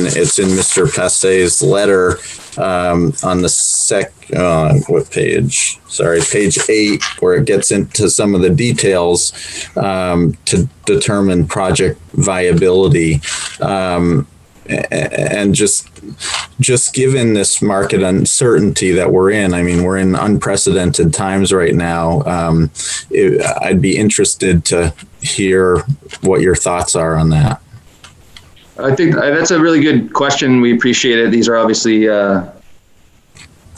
it's in Mr. Passe's letter on the what page? Sorry, page 8, where it gets into some of the details to determine project viability. And just given this market uncertainty that we're in, I mean, we're in unprecedented times right now. I'd be interested to hear what your thoughts are on that. I think that's a really good question. We appreciate it. These are obviously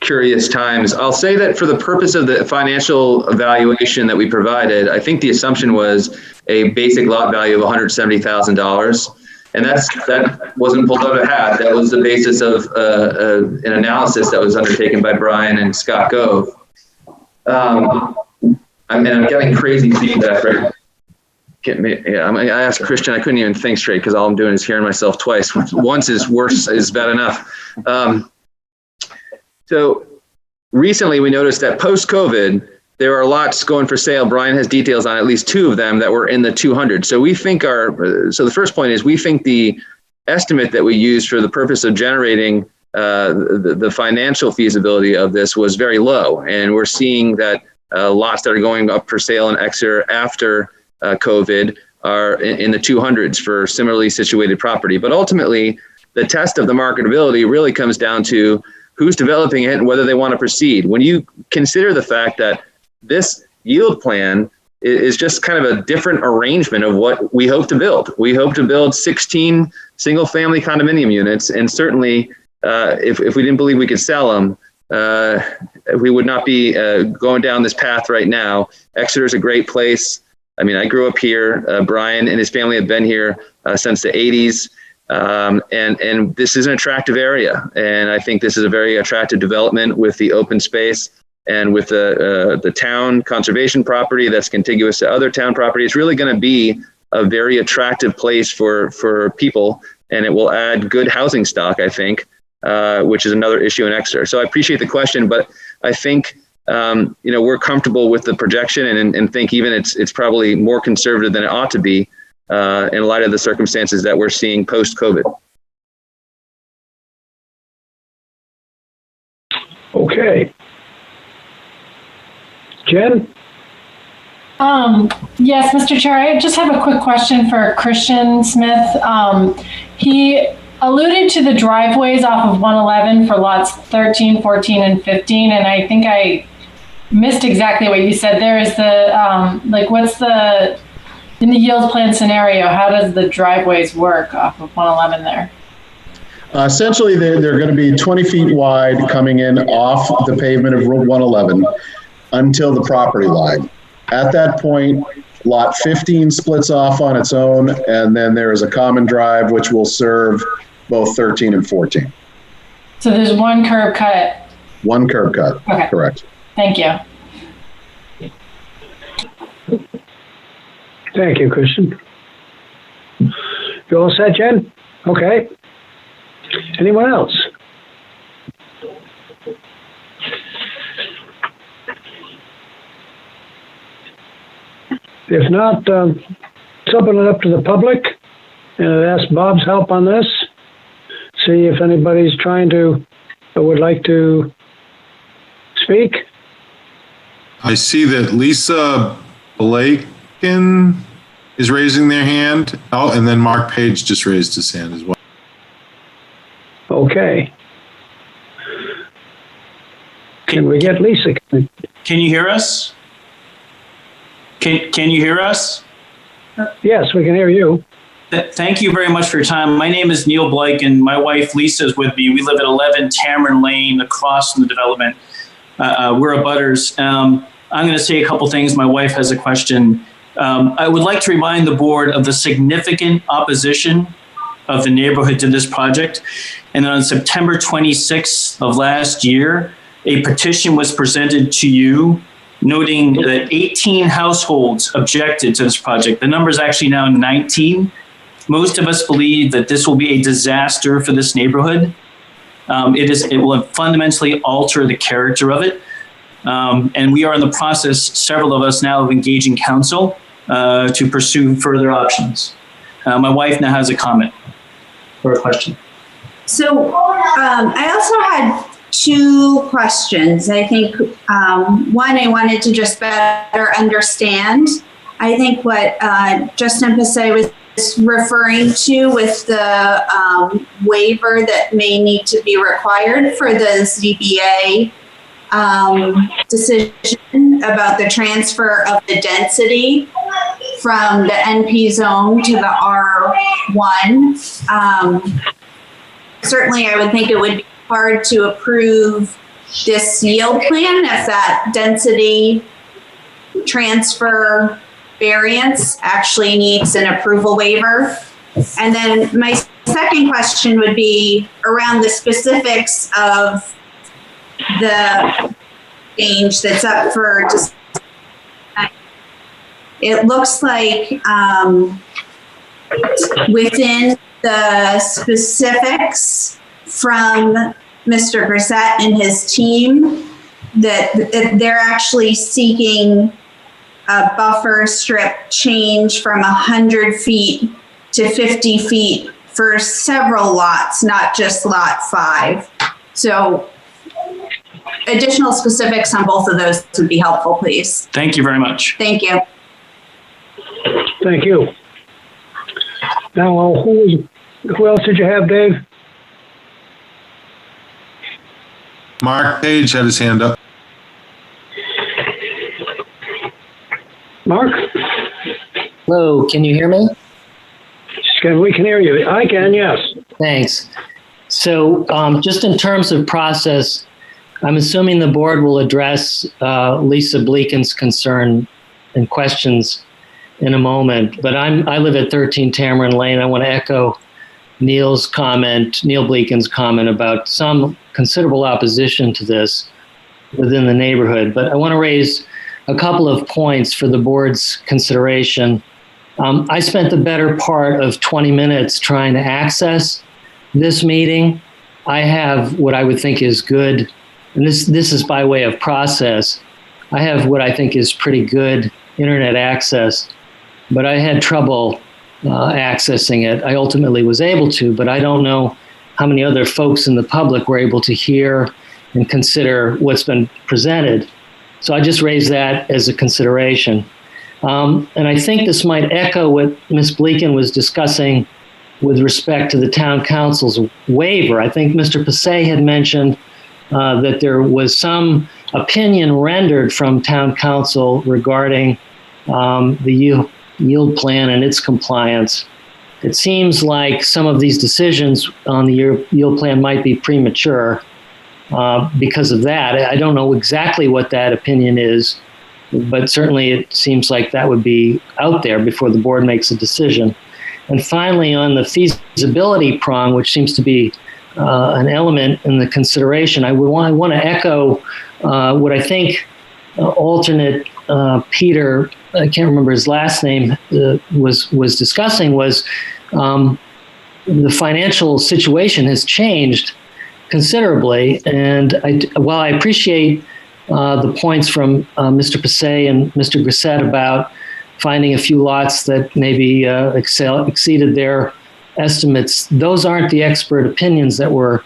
curious times. I'll say that for the purpose of the financial evaluation that we provided, I think the assumption was a basic lot value of $170,000. And that wasn't pulled out of a hat. That was the basis of an analysis that was undertaken by Brian and Scott Gove. I'm getting crazy feedback right. I asked Christian, I couldn't even think straight because all I'm doing is hearing myself twice. Once is worse, is bad enough. So recently we noticed that post-COVID, there are lots going for sale. Brian has details on at least 2 of them that were in the 200. So we think so the first point is we think the estimate that we used for the purpose of generating the financial feasibility of this was very low. And we're seeing that lots that are going up for sale in Exeter after COVID are in the 200s for similarly situated property. But ultimately, the test of the marketability really comes down to who's developing it and whether they want to proceed. When you consider the fact that this yield plan is just kind of a different arrangement of what we hope to build. We hope to build 16 single-family condominium units, and certainly if we didn't believe we could sell them, we would not be going down this path right now. Exeter is a great place. I mean, I grew up here. Brian and his family have been here since the 80s. And this is an attractive area. And I think this is a very attractive development with the open space and with the town conservation property that's contiguous to other town property. It's really going to be a very attractive place for people, and it will add good housing stock, I think, which is another issue in Exeter. So I appreciate the question, but I think we're comfortable with the projection and think even it's probably more conservative than it ought to be in light of the circumstances that we're seeing post-COVID. Okay. Jen? Yes, Mr. Chair, I just have a quick question for Christian Smith. He alluded to the driveways off of 111 for lots 13, 14, and 15, and I think I missed exactly what you said. There is the, in the yield plan scenario, how does the driveways work off of 111 there? Essentially, they're going to be 20 feet wide coming in off the pavement of Route 111 until the property line. At that point, lot 15 splits off on its own, and then there is a common drive which will serve both 13 and 14. So there's one curb cut? One curb cut, okay. Correct. Thank you. Thank you, Christian. You all set, Jen? Okay. Anyone else? If not, let's open it up to the public and ask Bob's help on this. See if anybody's trying to or would like to speak. I see that Lisa Blaken is raising their hand. Oh, and then Mark Page just raised his hand as well. Okay. Can we get Lisa? Can you hear us? Can you hear us? Yes, we can hear you. Thank you very much for your time. My name is Neil Blake, and my wife Lisa is with me. We live at 11 Tamron Lane, across from the development. We're abutters. I'm going to say a couple things. My wife has a question. I would like to remind the board of the significant opposition of the neighborhood to this project. And then on September 26th of last year, a petition was presented to you noting that 18 households objected to this project. The number is actually now 19. Most of us believe that this will be a disaster for this neighborhood. It will fundamentally alter the character of it. And we are in the process, several of us now, of engaging counsel to pursue further options. My wife now has a comment or a question. So I also had two questions. I think one, I wanted to just better understand. I think what Justin Passay was referring to with the waiver that may need to be required for the ZBA decision about the transfer of the density from the NP zone to the R1. Certainly, I would think it would be hard to approve this yield plan if that density transfer variance actually needs an approval waiver. And then my second question would be around the specifics of the change that's up for just. It looks like within the specifics from Mr. Grissett and his team that they're actually seeking a buffer strip change from 100 feet to 50 feet for several lots, not just lot 5. So additional specifics on both of those would be helpful, please. Thank you very much. Thank you. Thank you. Now, who else did you have, Dave? Mark Page had his hand up. Mark? Hello, can you hear me? We can hear you. I can, yes. Thanks. So just in terms of process, I'm assuming the board will address Lisa Bleaken's concern and questions in a moment, but I live at 13 Tamron Lane. I want to echo Neil Bleaken's comment about some considerable opposition to this within the neighborhood. But I want to raise a couple of points for the board's consideration. I spent the better part of 20 minutes trying to access this meeting. I have what I would think is good, and this is by way of process. I have what I think is pretty good internet access, but I had trouble accessing it. I ultimately was able to, but I don't know how many other folks in the public were able to hear and consider what's been presented. So I just raised that as a consideration. And I think this might echo what Ms. Bleaken was discussing with respect to the town council's waiver. I think Mr. Passay had mentioned that there was some opinion rendered from town council regarding the yield plan and its compliance. It seems like some of these decisions on the yield plan might be premature because of that. I don't know exactly what that opinion is, but certainly it seems like that would be out there before the board makes a decision. And finally, on the feasibility prong, which seems to be an element in the consideration, I want to echo what I think alternate Peter, I can't remember his last name, was discussing was the financial situation has changed considerably. And while I appreciate the points from Mr. Passay and Mr. Grissett about finding a few lots that maybe exceeded their estimates. Those aren't the expert opinions that were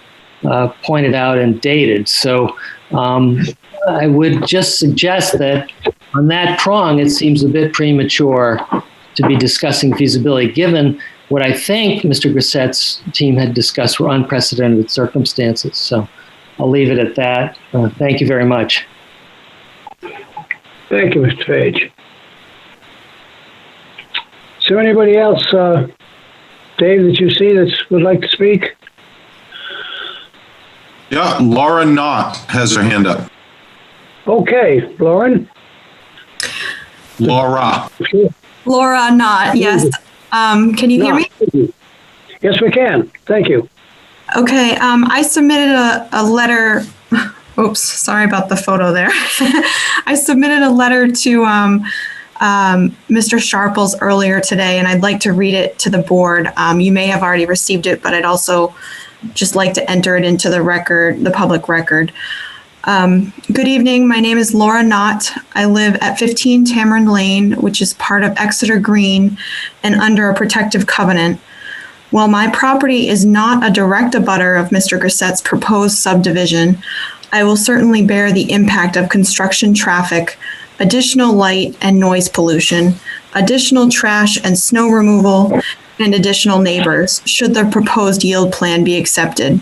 pointed out and dated. So I would just suggest that on that prong, it seems a bit premature to be discussing feasibility, given what I think Mr. Grissette's team had discussed were unprecedented circumstances. So I'll leave it at that. Thank you very much. Thank you, Mr. Page. Is there anybody else, Dave, that you see that would like to speak? Yeah, Laura Knott has her hand up. Okay, Lauren? Laura. Laura Knott, yes. Can you hear me? Yes, we can. Thank you. Okay, I submitted a letter. Oops, sorry about the photo there. I submitted a letter to Mr. Sharples earlier today, and I'd like to read it to the board. You may have already received it, but I'd also just like to enter it into the record, the public record. Good evening. My name is Laura Knott. I live at 15 Tamarind Lane, which is part of Exeter Green and under a protective covenant. While my property is not a direct abutter of Mr. Grissette's proposed subdivision, I will certainly bear the impact of construction traffic, additional light and noise pollution, additional trash and snow removal, and additional neighbors, should the proposed yield plan be accepted.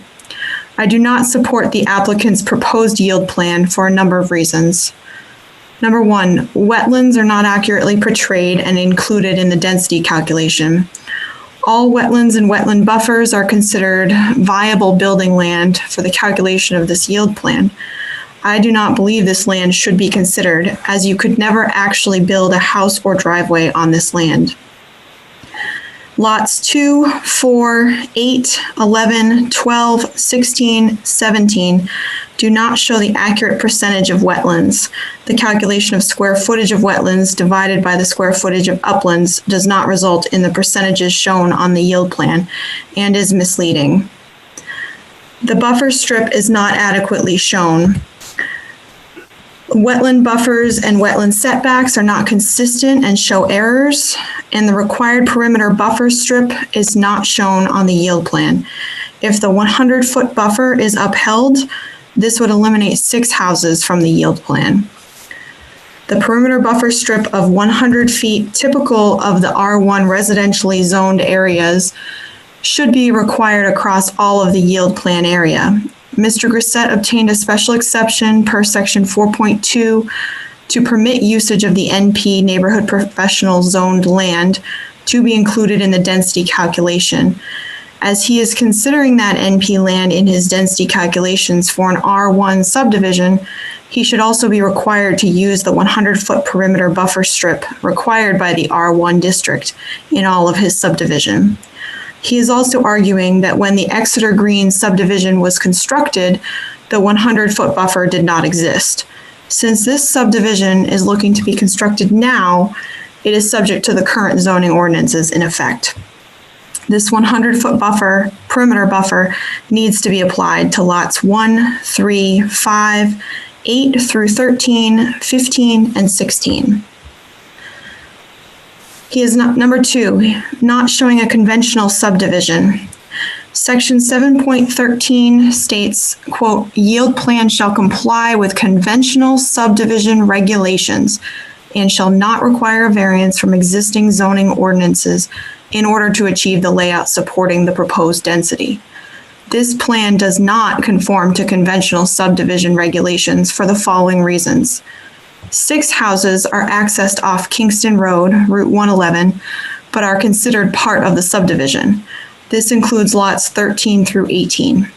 I do not support the applicant's proposed yield plan for a number of reasons. Number one, wetlands are not accurately portrayed and included in the density calculation. All wetlands and wetland buffers are considered viable building land for the calculation of this yield plan. I do not believe this land should be considered, as you could never actually build a house or driveway on this land. Lots 2, 4, 8, 11, 12, 16, 17 do not show the accurate percentage of wetlands. The calculation of square footage of wetlands divided by the square footage of uplands does not result in the percentages shown on the yield plan and is misleading. The buffer strip is not adequately shown. Wetland buffers and wetland setbacks are not consistent and show errors, and the required perimeter buffer strip is not shown on the yield plan. If the 100-foot buffer is upheld, this would eliminate 6 houses from the yield plan. The perimeter buffer strip of 100 feet, typical of the R1 residentially zoned areas, should be required across all of the yield plan area. Mr. Grissett obtained a special exception per section 4.2 to permit usage of the NP neighborhood professional zoned land to be included in the density calculation. As he is considering that NP land in his density calculations for an R1 subdivision, he should also be required to use the 100-foot perimeter buffer strip required by the R1 district in all of his subdivision. He is also arguing that when the Exeter Green subdivision was constructed, the 100-foot buffer did not exist. Since this subdivision is looking to be constructed now, it is subject to the current zoning ordinances in effect. This 100-foot buffer, perimeter buffer, needs to be applied to lots 1, 3, 5, 8 through 13, 15, and 16. He is not, number 2, not showing a conventional subdivision. Section 7.13 states, quote, yield plan shall comply with conventional subdivision regulations and shall not require a variance from existing zoning ordinances in order to achieve the layout supporting the proposed density. This plan does not conform to conventional subdivision regulations for the following reasons. 6 houses are accessed off Kingston Road, Route 111, but are considered part of the subdivision. This includes lots 13 through 18.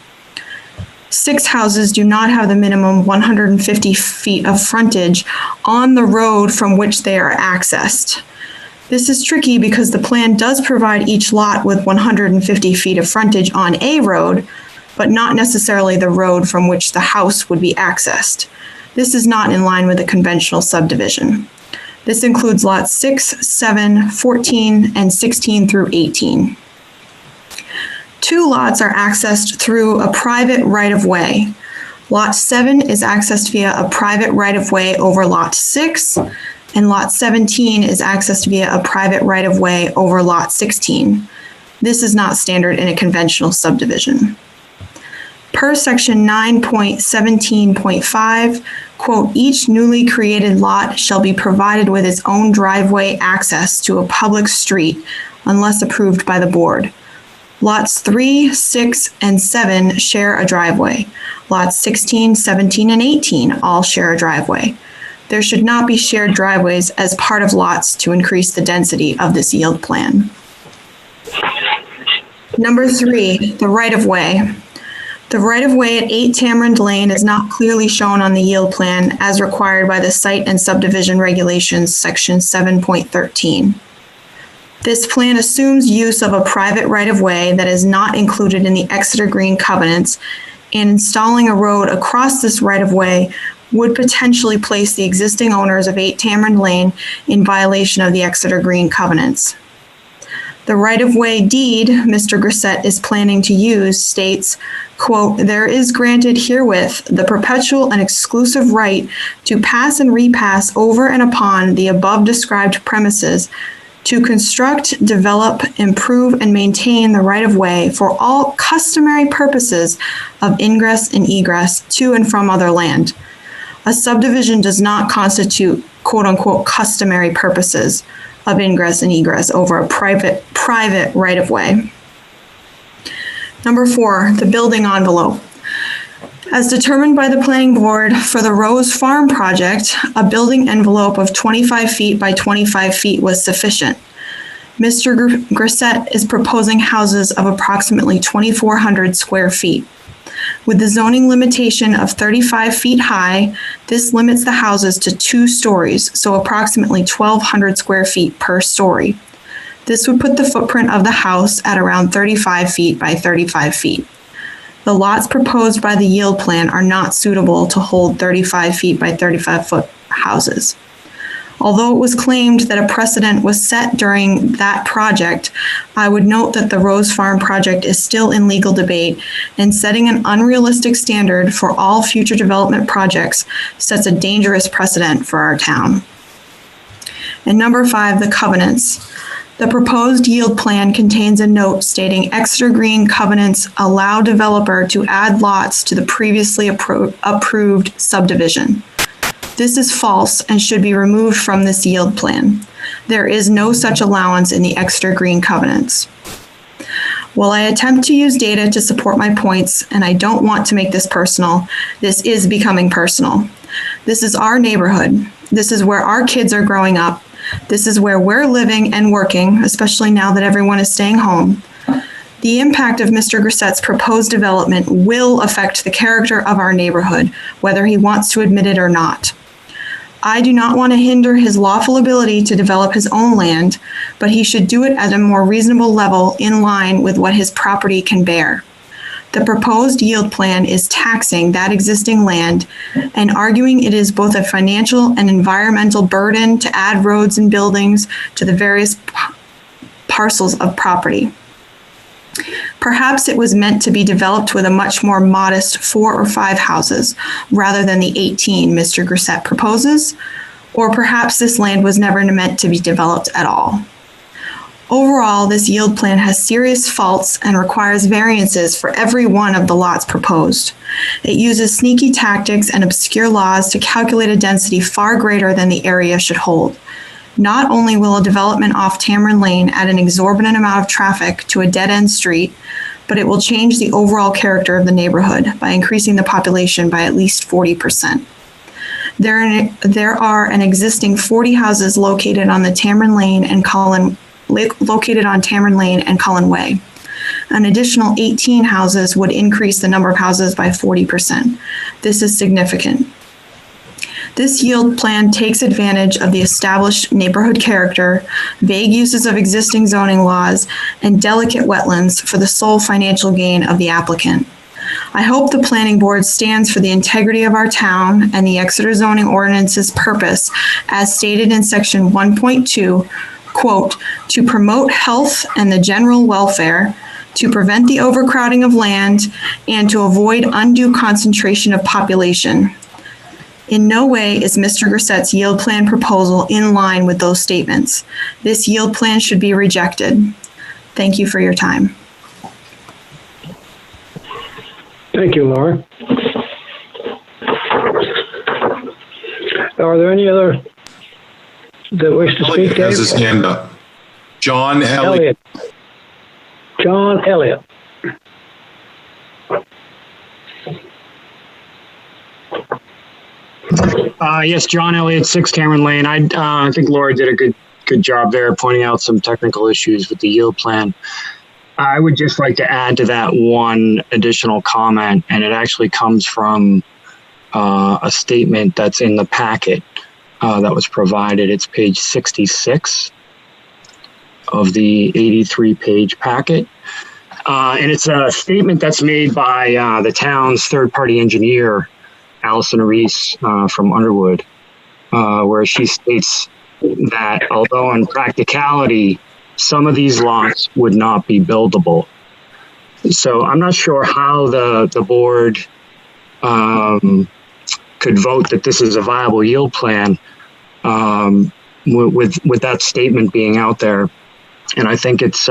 6 houses do not have the minimum 150 feet of frontage on the road from which they are accessed. This is tricky because the plan does provide each lot with 150 feet of frontage on a road, but not necessarily the road from which the house would be accessed. This is not in line with a conventional subdivision. This includes lots 6, 7, 14, and 16 through 18. 2 lots are accessed through a private right-of-way. Lot 7 is accessed via a private right-of-way over Lot 6, and lot 17 is accessed via a private right-of-way over lot 16. This is not standard in a conventional subdivision. Per section 9.17.5, quote, each newly created lot shall be provided with its own driveway access to a public street unless approved by the board. Lots 3, 6, and 7 share a driveway. Lots 16, 17, and 18 all share a driveway. There should not be shared driveways as part of lots to increase the density of this yield plan. Number 3, the right-of-way. The right-of-way at 8 Tamarind Lane is not clearly shown on the yield plan as required by the Site and Subdivision Regulations, Section 7.13. This plan assumes use of a private right-of-way that is not included in the Exeter Green covenants, and installing a road across this right-of-way would potentially place the existing owners of 8 Tamarind Lane in violation of the Exeter Green covenants. The right-of-way deed Mr. Grissett is planning to use states, quote, there is granted herewith the perpetual and exclusive right to pass and repass over and upon the above described premises to construct, develop, improve, and maintain the right-of-way for all customary purposes of ingress and egress to and from other land. A subdivision does not constitute, quote-unquote, customary purposes of ingress and egress over a private right-of-way. Number 4, the building envelope. As determined by the planning board for the Rose Farm project, a building envelope of 25 feet by 25 feet was sufficient. Mr. Grissett is proposing houses of approximately 2,400 square feet. With the zoning limitation of 35 feet high, this limits the houses to 2 stories, so approximately 1,200 square feet per story. This would put the footprint of the house at around 35 feet by 35 feet. The lots proposed by the yield plan are not suitable to hold 35 feet by 35 foot houses. Although it was claimed that a precedent was set during that project, I would note that the Rose Farm project is still in legal debate, and setting an unrealistic standard for all future development projects sets a dangerous precedent for our town. And number 5, the covenants. The proposed yield plan contains a note stating Exeter Green covenants allow developer to add lots to the previously approved subdivision. This is false and should be removed from this yield plan. There is no such allowance in the Exeter Green covenants. While I attempt to use data to support my points, and I don't want to make this personal, this is becoming personal. This is our neighborhood. This is where our kids are growing up. This is where we're living and working, especially now that everyone is staying home. The impact of Mr. Grissett's proposed development will affect the character of our neighborhood, whether he wants to admit it or not. I do not want to hinder his lawful ability to develop his own land, but he should do it at a more reasonable level in line with what his property can bear. The proposed yield plan is taxing that existing land and arguing it is both a financial and environmental burden to add roads and buildings to the various parcels of property. Perhaps it was meant to be developed with a much more modest 4 or 5 houses rather than the 18 Mr. Grissett proposes, or perhaps this land was never meant to be developed at all. Overall, this yield plan has serious faults and requires variances for every one of the lots proposed. It uses sneaky tactics and obscure laws to calculate a density far greater than the area should hold. Not only will a development off Tamarind Lane add an exorbitant amount of traffic to a dead-end street, but it will change the overall character of the neighborhood by increasing the population by at least 40%. There are an existing 40 houses located on Tamarind Lane and Cullen Way. An additional 18 houses would increase the number of houses by 40%. This is significant. This yield plan takes advantage of the established neighborhood character, vague uses of existing zoning laws, and delicate wetlands for the sole financial gain of the applicant. I hope the planning board stands for the integrity of our town and the Exeter zoning ordinance's purpose as stated in section 1.2, quote, to promote health and the general welfare, to prevent the overcrowding of land, and to avoid undue concentration of population. In no way is Mr. Grissette's yield plan proposal in line with those statements. This yield plan should be rejected. Thank you for your time. Thank you, Laura. Are there any other that wish to speak, Dave? Has his hand up. John Elliott. John Elliott. Yes, John Elliott, 6 Cameron Lane. I think Laura did a good job there pointing out some technical issues with the yield plan. I would just like to add to that one additional comment, and it actually comes from a statement that's in the packet that was provided. It's page 66 of the 83-page packet. And it's a statement that's made by the town's third-party engineer, Allison Reese from Underwood, where she states that although in practicality, some of these lots would not be buildable. So I'm not sure how the board could vote that this is a viable yield plan with that statement being out there. And I think it's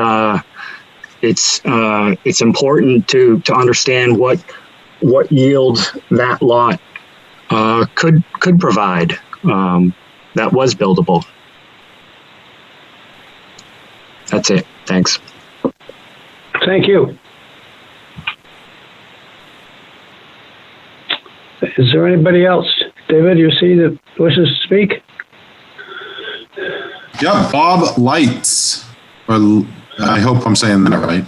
important to understand what yield that lot could provide that was buildable. That's it. Thanks. Thank you. Is there anybody else? David, you see that wishes to speak? Yeah, Bob Lights. Or, I hope I'm saying that right.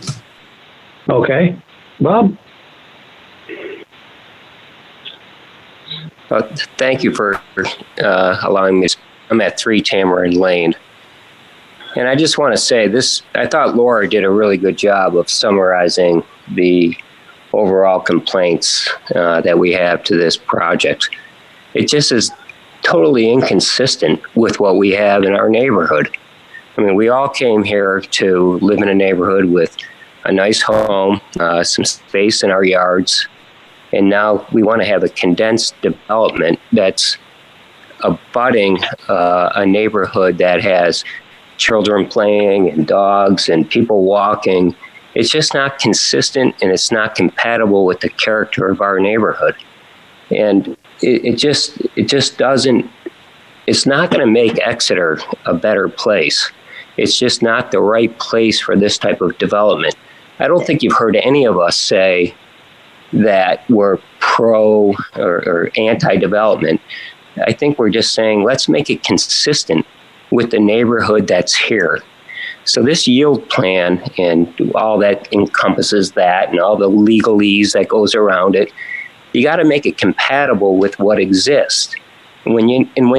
Okay. Bob? Thank you for allowing me. I'm at 3 Tamarind Lane. And I just want to say this, I thought Laura did a really good job of summarizing the overall complaints that we have to this project. It just is totally inconsistent with what we have in our neighborhood. I mean, we all came here to live in a neighborhood with a nice home, some space in our yards, and now we want to have a condensed development that's abutting a neighborhood that has children playing and dogs and people walking. It's just not consistent, and it's not compatible with the character of our neighborhood. And it just doesn't, it's not going to make Exeter a better place. It's just not the right place for this type of development. I don't think you've heard any of us say that we're pro or anti-development. I think we're just saying, let's make it consistent with the neighborhood that's here. So this yield plan and all that encompasses that and all the legalese that goes around it, you got to make it compatible with what exists. And when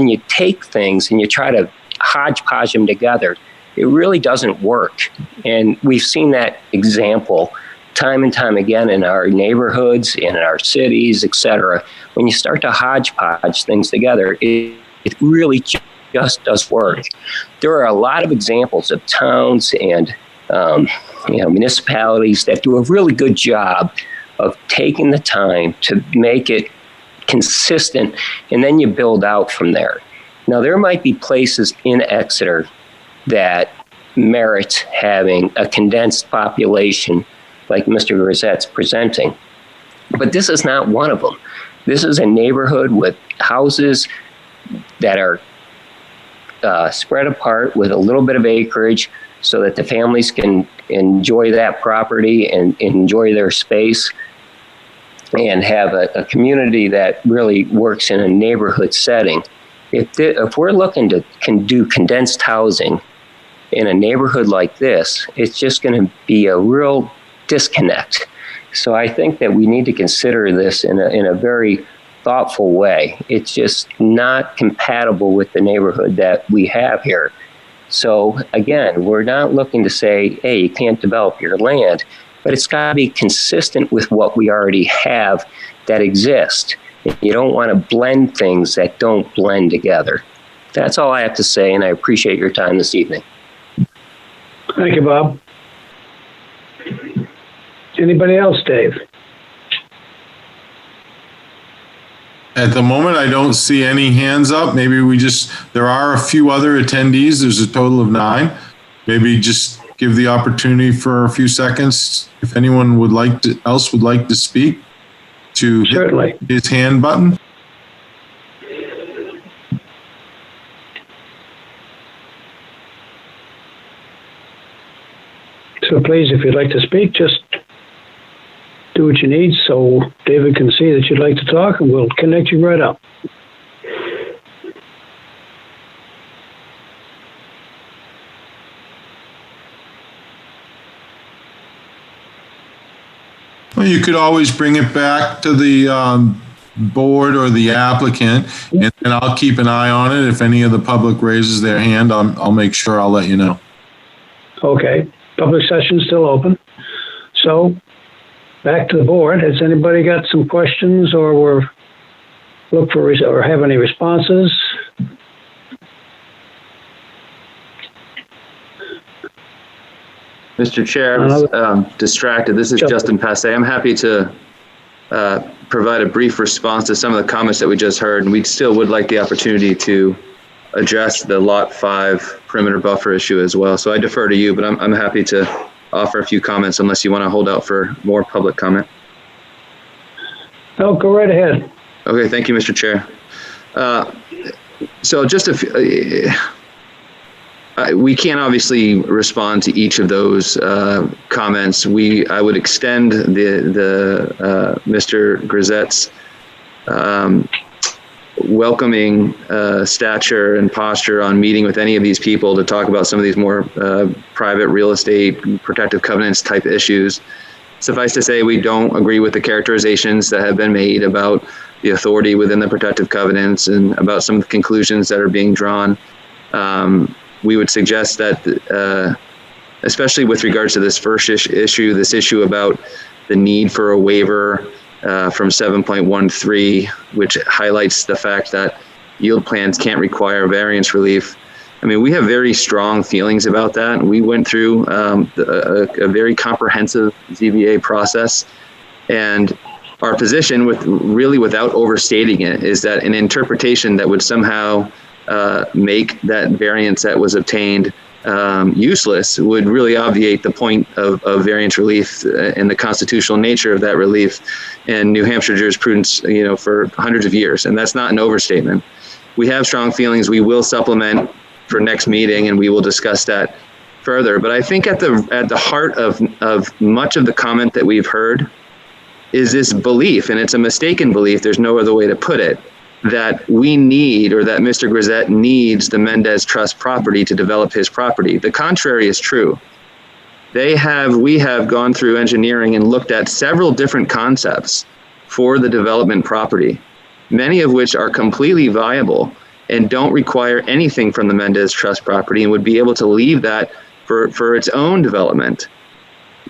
you take things and you try to hodgepodge them together, it really doesn't work. And we've seen that example time and time again in our neighborhoods, in our cities, etc. When you start to hodgepodge things together, it really just does work. There are a lot of examples of towns and municipalities that do a really good job of taking the time to make it consistent, and then you build out from there. Now, there might be places in Exeter that merit having a condensed population like Mr. Grisette's presenting, but this is not one of them. This is a neighborhood with houses that are spread apart with a little bit of acreage so that the families can enjoy that property and enjoy their space and have a community that really works in a neighborhood setting. If we're looking to do condensed housing in a neighborhood like this, it's just going to be a real disconnect. So I think that we need to consider this in a very thoughtful way. It's just not compatible with the neighborhood that we have here. So again, we're not looking to say, hey, you can't develop your land, but it's got to be consistent with what we already have that exist. You don't want to blend things that don't blend together. That's all I have to say, and I appreciate your time this evening. Thank you, Bob. Anybody else, Dave? At the moment, I don't see any hands up. Maybe there are a few other attendees. There's a total of 9. Maybe just give the opportunity for a few seconds if anyone would like to speak to Certainly. hit his hand button. So please, if you'd like to speak, just do what you need so David can see that you'd like to talk, and we'll connect you right up. Well, you could always bring it back to the board or the applicant, and I'll keep an eye on it. If any of the public raises their hand, I'll make sure I'll let you know. Okay. Public session's still open. So back to the board. Has anybody got some questions or have any responses? Mr. Chair, I was distracted. This is Justin Passe. I'm happy to provide a brief response to some of the comments that we just heard, and we still would like the opportunity to address the Lot 5 perimeter buffer issue as well. So I defer to you, but I'm happy to offer a few comments unless you want to hold out for more public comment. No, go right ahead. Okay, thank you, Mr. Chair. So just a few, we can't obviously respond to each of those comments. I would extend the Mr. Grisette's welcoming stature and posture on meeting with any of these people to talk about some of these more private real estate protective covenants type issues. Suffice to say, we don't agree with the characterizations that have been made about the authority within the protective covenants and about some of the conclusions that are being drawn. We would suggest that, especially with regards to this first issue, this issue about the need for a waiver from 7.13, which highlights the fact that yield plans can't require variance relief. I mean, we have very strong feelings about that. We went through a very comprehensive ZBA process, and our position, without overstating it, is that an interpretation that would somehow make that variance that was obtained useless would really obviate the point of variance relief and the constitutional nature of that relief in New Hampshire jurisprudence, for hundreds of years. And that's not an overstatement. We have strong feelings. We will supplement for next meeting, and we will discuss that further. But I think at the heart of much of the comment that we've heard is this belief, and it's a mistaken belief, there's no other way to put it, that we need, or that Mr. Grisette needs, the Mendez Trust property to develop his property. The contrary is true. We have gone through engineering and looked at several different concepts for the development property, many of which are completely viable and don't require anything from the Mendez Trust property and would be able to leave that for its own development.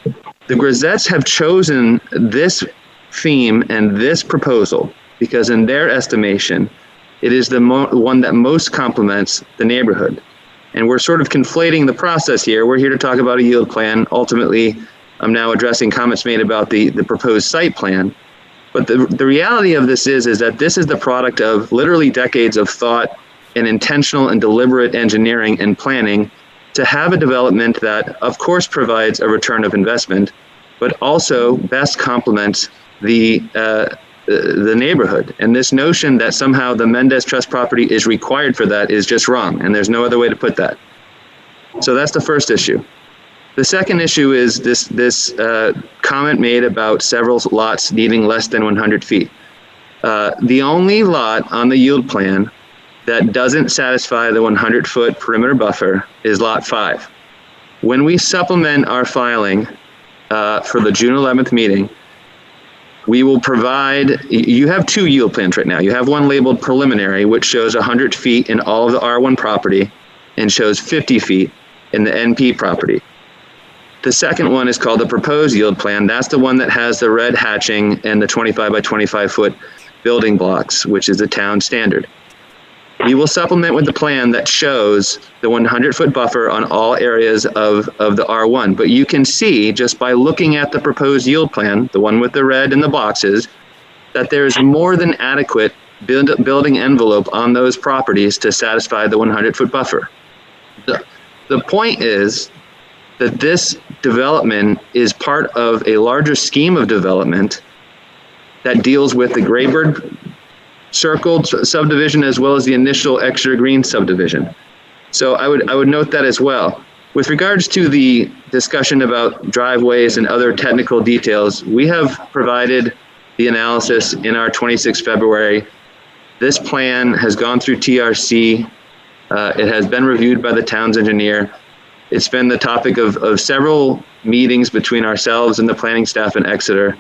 The Grisettes have chosen this theme and this proposal because in their estimation, it is the one that most complements the neighborhood. And we're sort of conflating the process here. We're here to talk about a yield plan. Ultimately, I'm now addressing comments made about the proposed site plan. But the reality of this is that this is the product of literally decades of thought and intentional and deliberate engineering and planning to have a development that, of course, provides a return of investment, but also best complements the neighborhood. And this notion that somehow the Mendez Trust property is required for that is just wrong, and there's no other way to put that. So that's the first issue. The second issue is this comment made about several lots needing less than 100 feet. The only lot on the yield plan that doesn't satisfy the 100-foot perimeter buffer is Lot 5. When we supplement our filing for the June 11th meeting, we will provide, you have two yield plans right now. You have one labeled preliminary, which shows 100 feet in all of the R1 property and shows 50 feet in the NP property. The second one is called the proposed yield plan. That's the one that has the red hatching and the 25 by 25 foot building blocks, which is the town standard. We will supplement with the plan that shows the 100-foot buffer on all areas of the R1. But you can see just by looking at the proposed yield plan, the one with the red and the boxes, that there's more than adequate building envelope on those properties to satisfy the 100-foot buffer. The point is that this development is part of a larger scheme of development that deals with the Graybird circled subdivision as well as the initial Exeter Green subdivision. So I would note that as well. With regards to the discussion about driveways and other technical details, we have provided the analysis in our 26 February. This plan has gone through TRC. It has been reviewed by the town's engineer. It's been the topic of several meetings between ourselves and the planning staff in Exeter.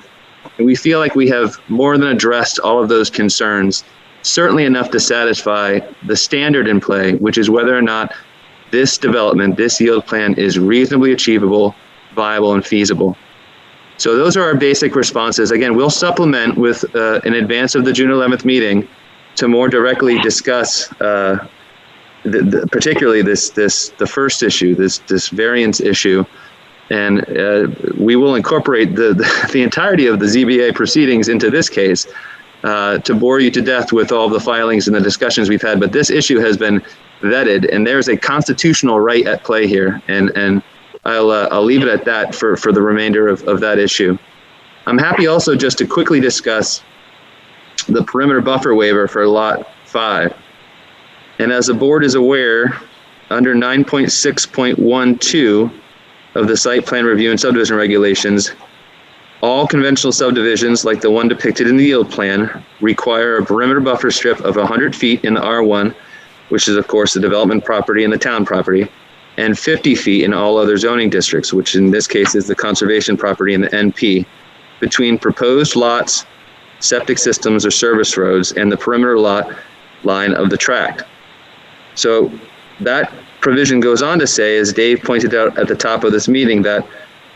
And we feel like we have more than addressed all of those concerns, certainly enough to satisfy the standard in play, which is whether or not this development, this yield plan is reasonably achievable, viable, and feasible. So those are our basic responses. Again, we'll supplement with in advance of the June 11th meeting to more directly discuss particularly the first issue, this variance issue, and we will incorporate the entirety of the ZBA proceedings into this case to bore you to death with all the filings and the discussions we've had. But this issue has been vetted, and there's a constitutional right at play here, and I'll leave it at that for the remainder of that issue. I'm happy also just to quickly discuss the perimeter buffer waiver for Lot 5. And as the board is aware, under 9.6.12 of the Site Plan Review and Subdivision Regulations, all conventional subdivisions like the one depicted in the yield plan require a perimeter buffer strip of 100 feet in the R1, which is of course the development property and the town property, and 50 feet in all other zoning districts, which in this case is the conservation property and the NP, between proposed lots, septic systems or service roads, and the perimeter lot line of the tract. So that provision goes on to say, as Dave pointed out at the top of this meeting, that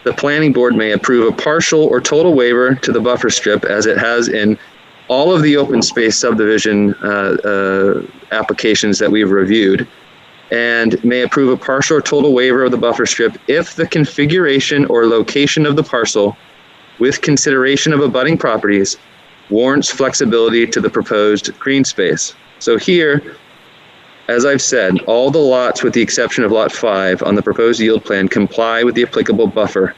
the planning board may approve a partial or total waiver to the buffer strip as it has in all of the open space subdivision applications that we've reviewed, and may approve a partial or total waiver of the buffer strip if the configuration or location of the parcel, with consideration of abutting properties, warrants flexibility to the proposed green space. So here, as I've said, all the lots with the exception of Lot 5 on the proposed yield plan comply with the applicable buffer.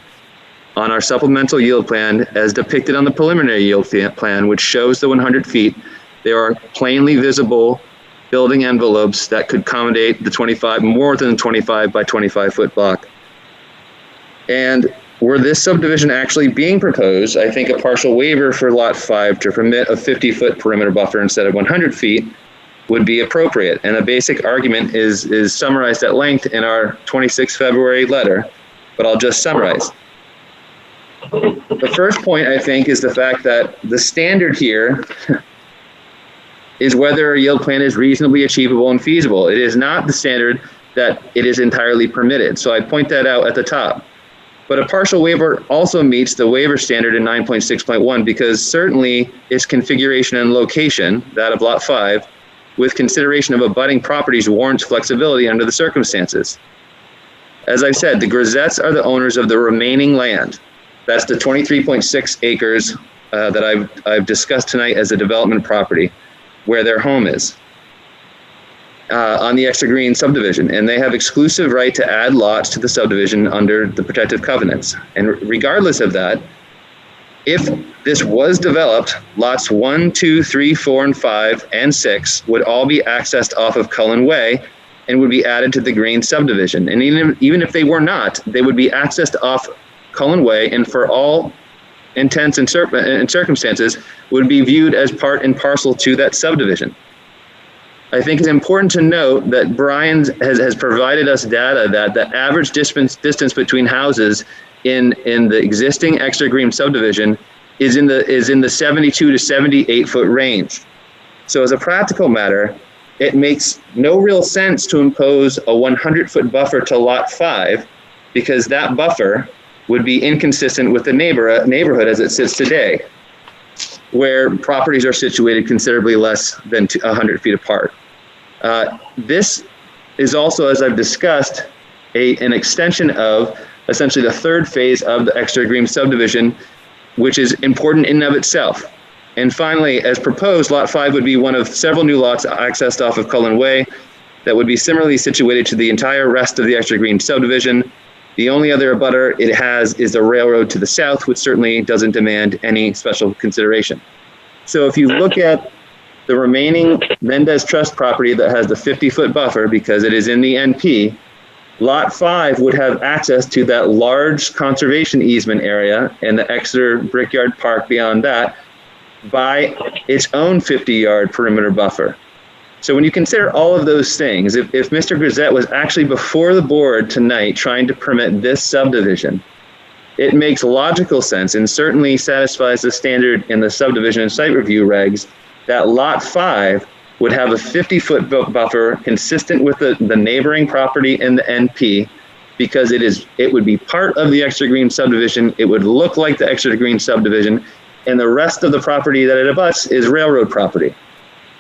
On our supplemental yield plan, as depicted on the preliminary yield plan, which shows the 100 feet, there are plainly visible building envelopes that could accommodate the more than 25 by 25 foot block. And were this subdivision actually being proposed, I think a partial waiver for Lot 5 to permit a 50-foot perimeter buffer instead of 100 feet would be appropriate. And the basic argument is summarized at length in our 26 February letter, but I'll just summarize. The first point, I think, is the fact that the standard here is whether a yield plan is reasonably achievable and feasible. It is not the standard that it is entirely permitted. So I point that out at the top. But a partial waiver also meets the waiver standard in 9.6.1 because certainly its configuration and location, that of Lot 5, with consideration of abutting properties warrants flexibility under the circumstances. As I said, the Grisettes are the owners of the remaining land. That's the 23.6 acres that I've discussed tonight as a development property where their home is on the Exeter Green subdivision. And they have exclusive right to add lots to the subdivision under the protective covenants. And regardless of that, if this was developed, lots 1, 2, 3, 4, and 5, and 6 would all be accessed off of Cullen Way and would be added to the Green subdivision. And even if they were not, they would be accessed off Cullen Way and for all intents and circumstances would be viewed as part and parcel to that subdivision. I think it's important to note that Brian has provided us data that the average distance between houses in the existing Exeter Green subdivision is in the 72 to 78 foot range. So as a practical matter, it makes no real sense to impose a 100-foot buffer to Lot 5 because that buffer would be inconsistent with the neighborhood as it sits today, where properties are situated considerably less than 100 feet apart. This is also, as I've discussed, an extension of essentially the third phase of the Exeter Green subdivision, which is important in and of itself. And finally, as proposed, Lot 5 would be one of several new lots accessed off of Cullen Way that would be similarly situated to the entire rest of the Exeter Green subdivision. The only other abutter it has is the railroad to the south, which certainly doesn't demand any special consideration. So if you look at the remaining Mendez Trust property that has the 50-foot buffer, because it is in the NP, Lot 5 would have access to that large conservation easement area and the Exeter Brickyard Park beyond that by its own 50-yard perimeter buffer. So when you consider all of those things, if Mr. Grisette was actually before the board tonight trying to permit this subdivision, it makes logical sense and certainly satisfies the standard in the subdivision and site review regs that Lot 5 would have a 50-foot buffer consistent with the neighboring property in the NP, because it would be part of the Exeter Green subdivision. It would look like the Exeter Green subdivision, and the rest of the property that it abuts is railroad property.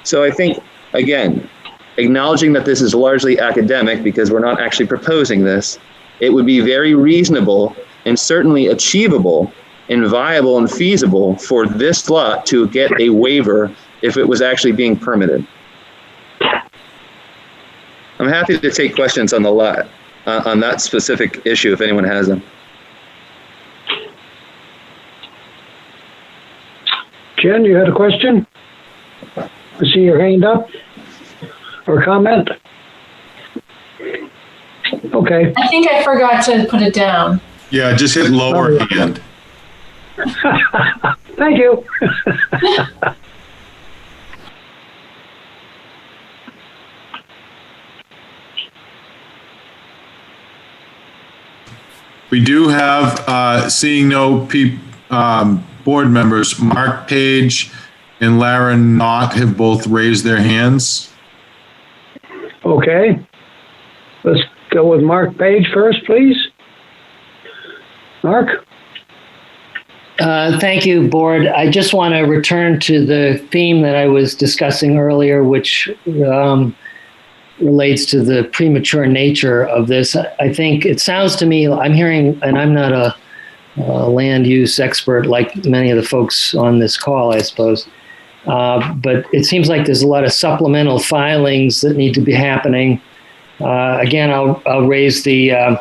So I think, again, acknowledging that this is largely academic because we're not actually proposing this, it would be very reasonable and certainly achievable and viable and feasible for this lot to get a waiver if it was actually being permitted. I'm happy to take questions on the lot, on that specific issue if anyone has them. Jen, you had a question? I see your hand up or comment. Okay. I think I forgot to put it down. Yeah, just hit lower hand. Thank you. We do have, seeing no board members, Mark Page and Lara Knott have both raised their hands. Okay. Let's go with Mark Page first, please. Mark? Thank you, board. I just want to return to the theme that I was discussing earlier, which relates to the premature nature of this. I think it sounds to me, I'm hearing, and I'm not a land use expert like many of the folks on this call, I suppose, but it seems like there's a lot of supplemental filings that need to be happening. Again, I'll raise the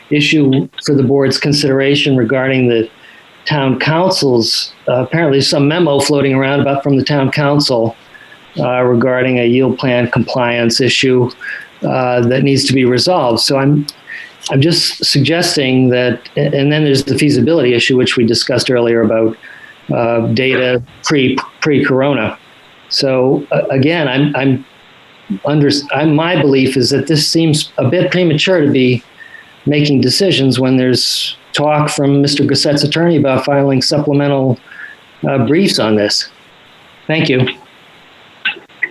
issue for the board's consideration regarding the town council's, apparently some memo floating around from the town council regarding a yield plan compliance issue that needs to be resolved. So I'm just suggesting that, and then there's the feasibility issue, which we discussed earlier about data pre-corona. So again, my belief is that this seems a bit premature to be making decisions when there's talk from Mr. Grissette's attorney about filing supplemental briefs on this. Thank you.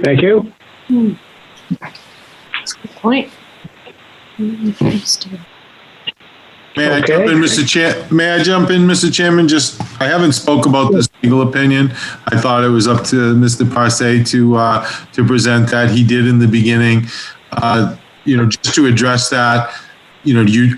Thank you. That's a good point. May I jump in, Mr. Chairman? Just, I haven't spoke about this legal opinion. I thought it was up to Mr. Parse to present that. He did in the beginning. Just to address that,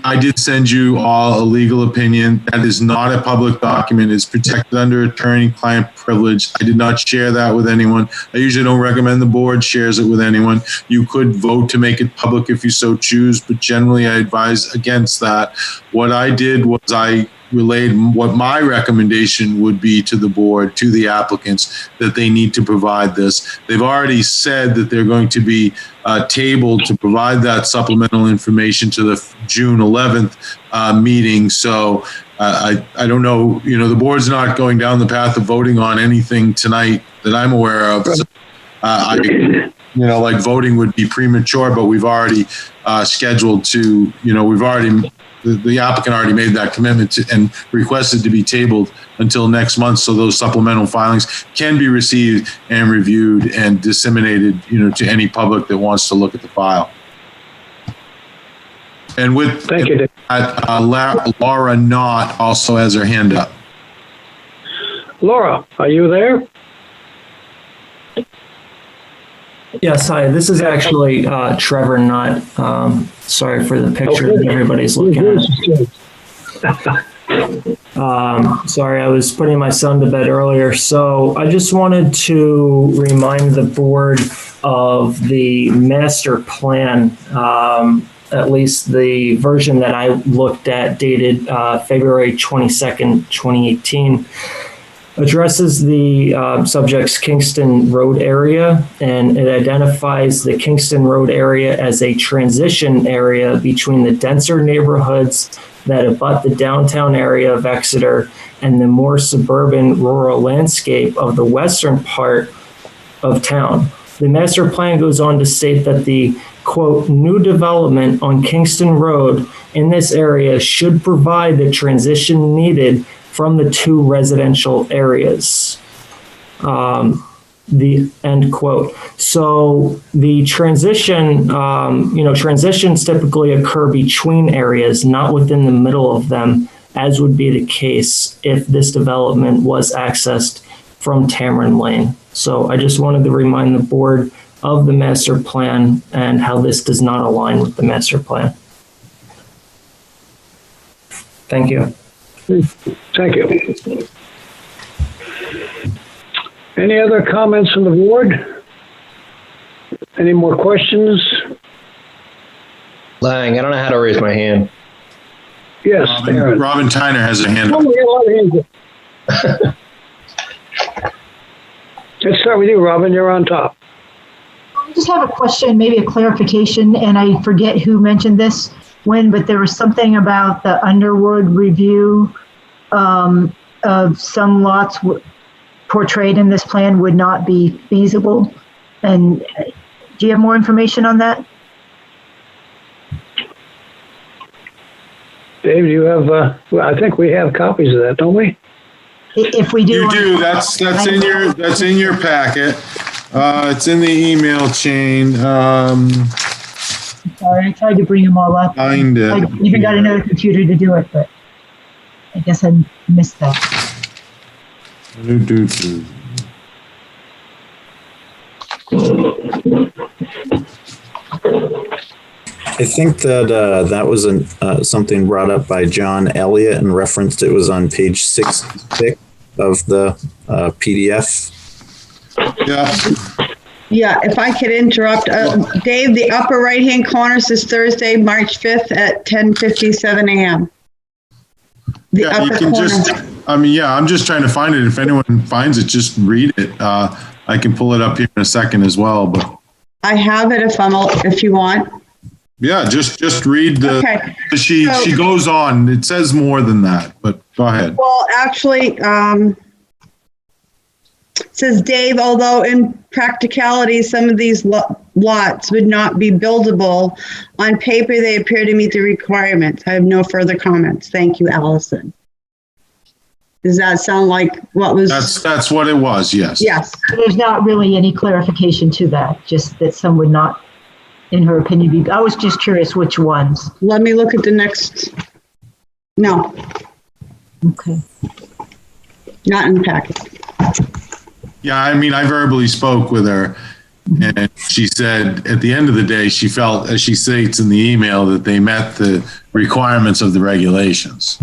I did send you all a legal opinion. That is not a public document. It's protected under attorney-client privilege. I did not share that with anyone. I usually don't recommend the board shares it with anyone. You could vote to make it public if you so choose, but generally I advise against that. What I did was I relayed what my recommendation would be to the board, to the applicants, that they need to provide this. They've already said that they're going to be tabled to provide that supplemental information to the June 11th meeting. So I don't know, the board's not going down the path of voting on anything tonight that I'm aware of. So, voting would be premature, but we've already scheduled to, the applicant already made that commitment and requested to be tabled until next month, so those supplemental filings can be received and reviewed and disseminated, to any public that wants to look at the file. And with thank you, Laura Knott also has her hand up. Laura, are you there? Yes, hi. This is actually Trevor Knott. Sorry for the picture that everybody's looking at. Sorry, I was putting my son to bed earlier. So I just wanted to remind the board of the master plan, at least the version that I looked at dated February 22nd, 2018. Addresses the subject's Kingston Road area, and it identifies the Kingston Road area as a transition area between the denser neighborhoods that abut the downtown area of Exeter and the more suburban rural landscape of the western part of town. The master plan goes on to state that the, quote, new development on Kingston Road in this area should provide the transition needed from the two residential areas. The end quote. So the transition, transitions typically occur between areas, not within the middle of them, as would be the case if this development was accessed from Tamarind Lane. So I just wanted to remind the board of the master plan and how this does not align with the master plan. Thank you. Thank you. Any other comments from the board? Any more questions? Lang, I don't know how to raise my hand. Yes, Robin Tyner has a hand up. Oh, we got a lot of hands. Let's start with you, Robin. You're on top. I just have a question, maybe a clarification, and I forget who mentioned this when, but there was something about the Underwood review of some lots portrayed in this plan would not be feasible. And do you have more information on that? Dave, do you have, I think we have copies of that, don't we? If we do. You do. That's in your packet. It's in the email chain. Sorry, I tried to bring them all up. Find it. I even got another computer to do it, but I guess I missed that. I think that that was something brought up by John Elliott and referenced. It was on page 66 of the PDF. Yeah, if I could interrupt, Dave, the upper right-hand corner says Thursday, March 5th at 10:57 a.m. The upper you can corner. I'm just trying to find it. If anyone finds it, just read it. I can pull it up here in a second as well. But I have it if you want. Yeah, just read the. Okay. She goes on. It says more than that, but go ahead. Well, actually, it says, Dave, although in practicality, some of these lots would not be buildable, on paper they appear to meet the requirements. I have no further comments. Thank you, Allison. Does that sound like what was? That's what it was, yes. Yes. There's not really any clarification to that, just that some would not, in her opinion, be. I was just curious which ones. Let me look at the next. No. Okay. Not in the packet. Yeah, I verbally spoke with her, and she said at the end of the day, she felt, as she states in the email, that they met the requirements of the regulations.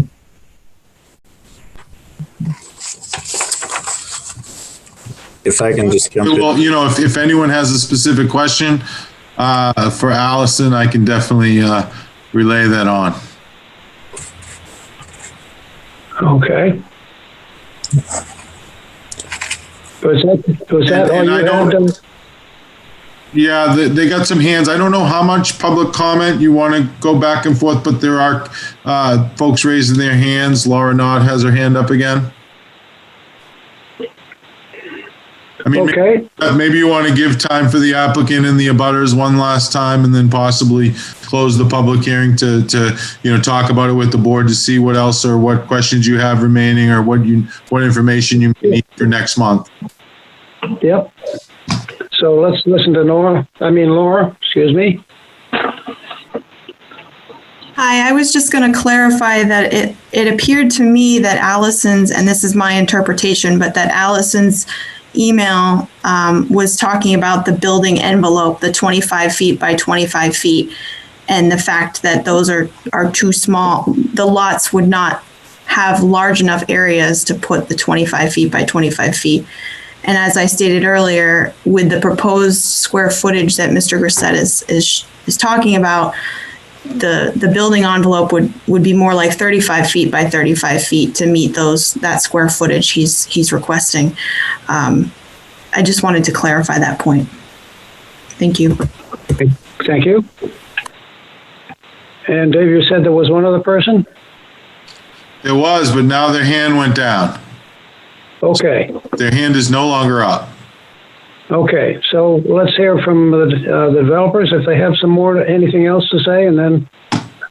If I can just jump in. Well, if anyone has a specific question for Allison, I can definitely relay that on. Okay. Was that all you had? Yeah, they got some hands. I don't know how much public comment you want to go back and forth, but there are folks raising their hands. Laura Nod has her hand up again. Okay. Maybe you want to give time for the applicant and the abutters one last time, and then possibly close the public hearing to talk about it with the board to see what else or what questions you have remaining or what information you need for next month. Yep. So let's listen to Laura, excuse me. Hi, I was just going to clarify that it appeared to me that Allison's, and this is my interpretation, but that Allison's email was talking about the building envelope, the 25 feet by 25 feet, and the fact that those are too small. The lots would not have large enough areas to put the 25 feet by 25 feet. And as I stated earlier, with the proposed square footage that Mr. Grissett is talking about, the building envelope would be more like 35 feet by 35 feet to meet that square footage he's requesting. I just wanted to clarify that point. Thank you. Thank you. And Dave, you said there was one other person? There was, but now their hand went down. Okay. Their hand is no longer up. Okay, so let's hear from the developers if they have anything else to say, and then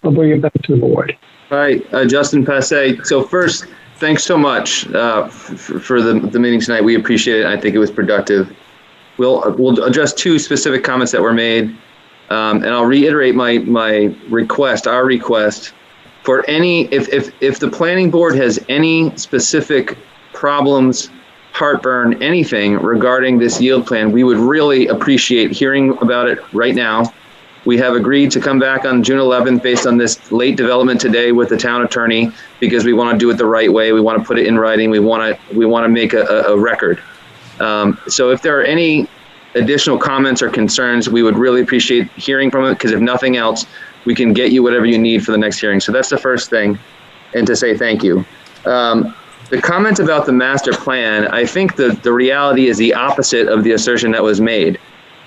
I'll bring it back to the board. Hi, Justin Passe. So first, thanks so much for the meeting tonight. We appreciate it. I think it was productive. We'll address two specific comments that were made, and I'll reiterate my request, our request, for if the planning board has any specific problems, heartburn, anything regarding this yield plan, we would really appreciate hearing about it right now. We have agreed to come back on June 11th based on this late development today with the town attorney, because we want to do it the right way. We want to put it in writing. We want to make a record. So if there are any additional comments or concerns, we would really appreciate hearing from it, because if nothing else, we can get you whatever you need for the next hearing. So that's the first thing, and to say thank you. The comment about the master plan, I think the reality is the opposite of the assertion that was made.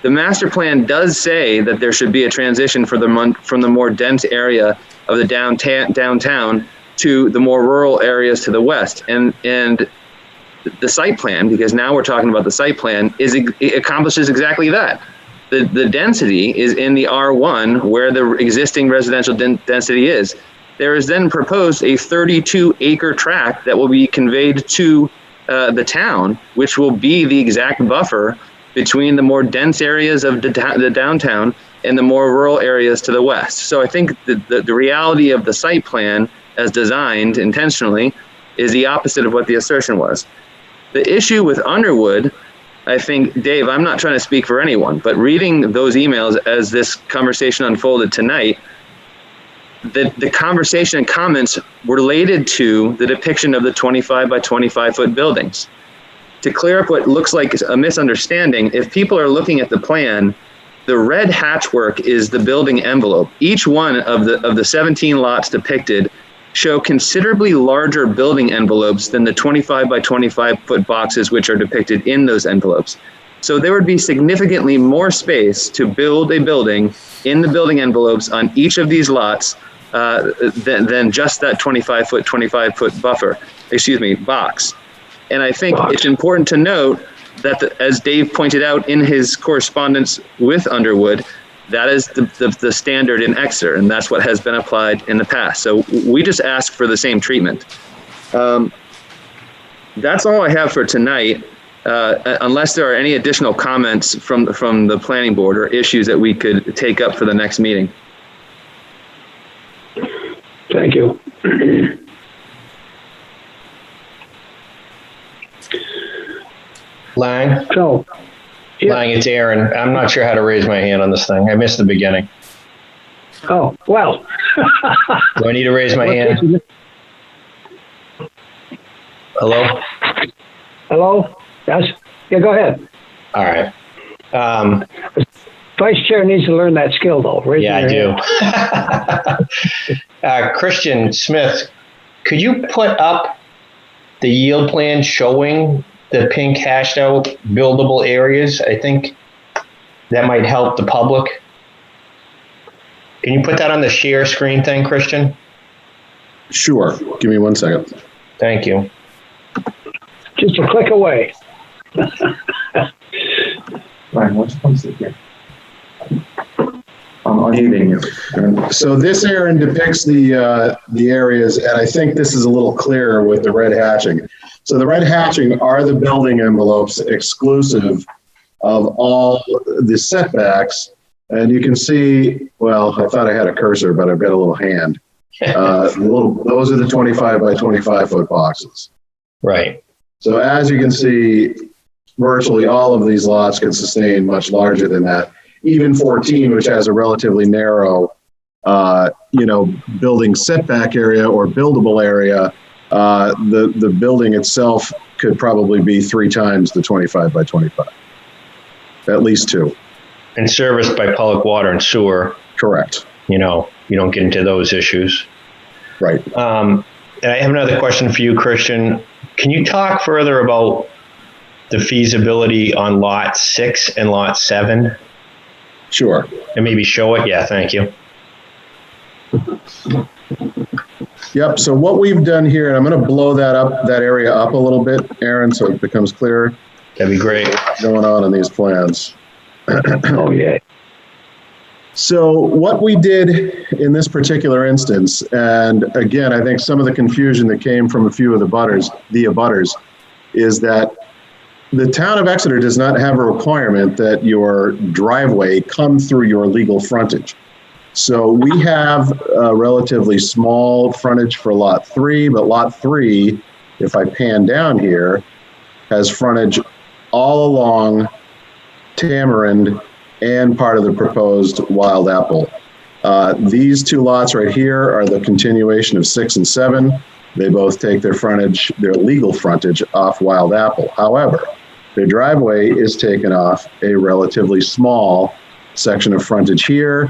The master plan does say that there should be a transition from the more dense area of the downtown to the more rural areas to the west. And the site plan, because now we're talking about the site plan, it accomplishes exactly that. The density is in the R1 where the existing residential density is. There is then proposed a 32-acre tract that will be conveyed to the town, which will be the exact buffer between the more dense areas of the downtown and the more rural areas to the west. So I think the reality of the site plan as designed intentionally is the opposite of what the assertion was. The issue with Underwood, I think, Dave, I'm not trying to speak for anyone, but reading those emails as this conversation unfolded tonight, the conversation and comments related to the depiction of the 25 by 25 foot buildings. To clear up what looks like a misunderstanding, if people are looking at the plan, the red hatchwork is the building envelope. Each one of the 17 lots depicted show considerably larger building envelopes than the 25 by 25 foot boxes which are depicted in those envelopes. So there would be significantly more space to build a building in the building envelopes on each of these lots than just that 25 foot box. And I think it's important to note that as Dave pointed out in his correspondence with Underwood, that is the standard in Exeter, and that's what has been applied in the past. So we just ask for the same treatment. That's all I have for tonight, unless there are any additional comments from the planning board or issues that we could take up for the next meeting. Thank you. Lang? So, yeah. Lang, it's Aaron. I'm not sure how to raise my hand on this thing. I missed the beginning. Oh, well. Do I need to raise my hand? Hello? Hello? Yes? Yeah, go ahead. All right. Vice Chair needs to learn that skill, though. Yeah, I do. Christian Smith, could you put up the yield plan showing the pink hashed out buildable areas? I think that might help the public. Can you put that on the share screen thing, Christian? Sure. Give me 1 second. Thank you. Just a click away. Ryan, what's posted here? I'm muting you. So this, Aaron, depicts the areas, and I think this is a little clearer with the red hatching. So the red hatching are the building envelopes exclusive of all the setbacks. And you can see, well, I thought I had a cursor, but I've got a little hand. Those are the 25 by 25 foot boxes. Right. So as you can see, virtually all of these lots can sustain much larger than that. Even 14, which has a relatively narrow, building setback area or buildable area, The building itself could probably be 3 times the 25 by 25, at least 2. And serviced by public water and sewer. Correct. You know, you don't get into those issues. Right. And I have another question for you, Christian. Can you talk further about the feasibility on lot 6 and lot 7? Sure. And maybe show it? Yeah, thank you. Yep. So what we've done here, and I'm going to blow that area up a little bit, Aaron, so it becomes clearer. That'd be great. What's going on in these plans? Oh, yeah. So what we did in this particular instance, and again, I think some of the confusion that came from a few of the abutters, is that the town of Exeter does not have a requirement that your driveway come through your legal frontage. So we have a relatively small frontage for lot 3, but lot 3, if I pan down here, has frontage all along Tamarind and part of the proposed Wild Apple. These 2 lots right here are the continuation of 6 and 7. They both take their frontage, their legal frontage, off Wild Apple. However, their driveway is taken off a relatively small section of frontage here,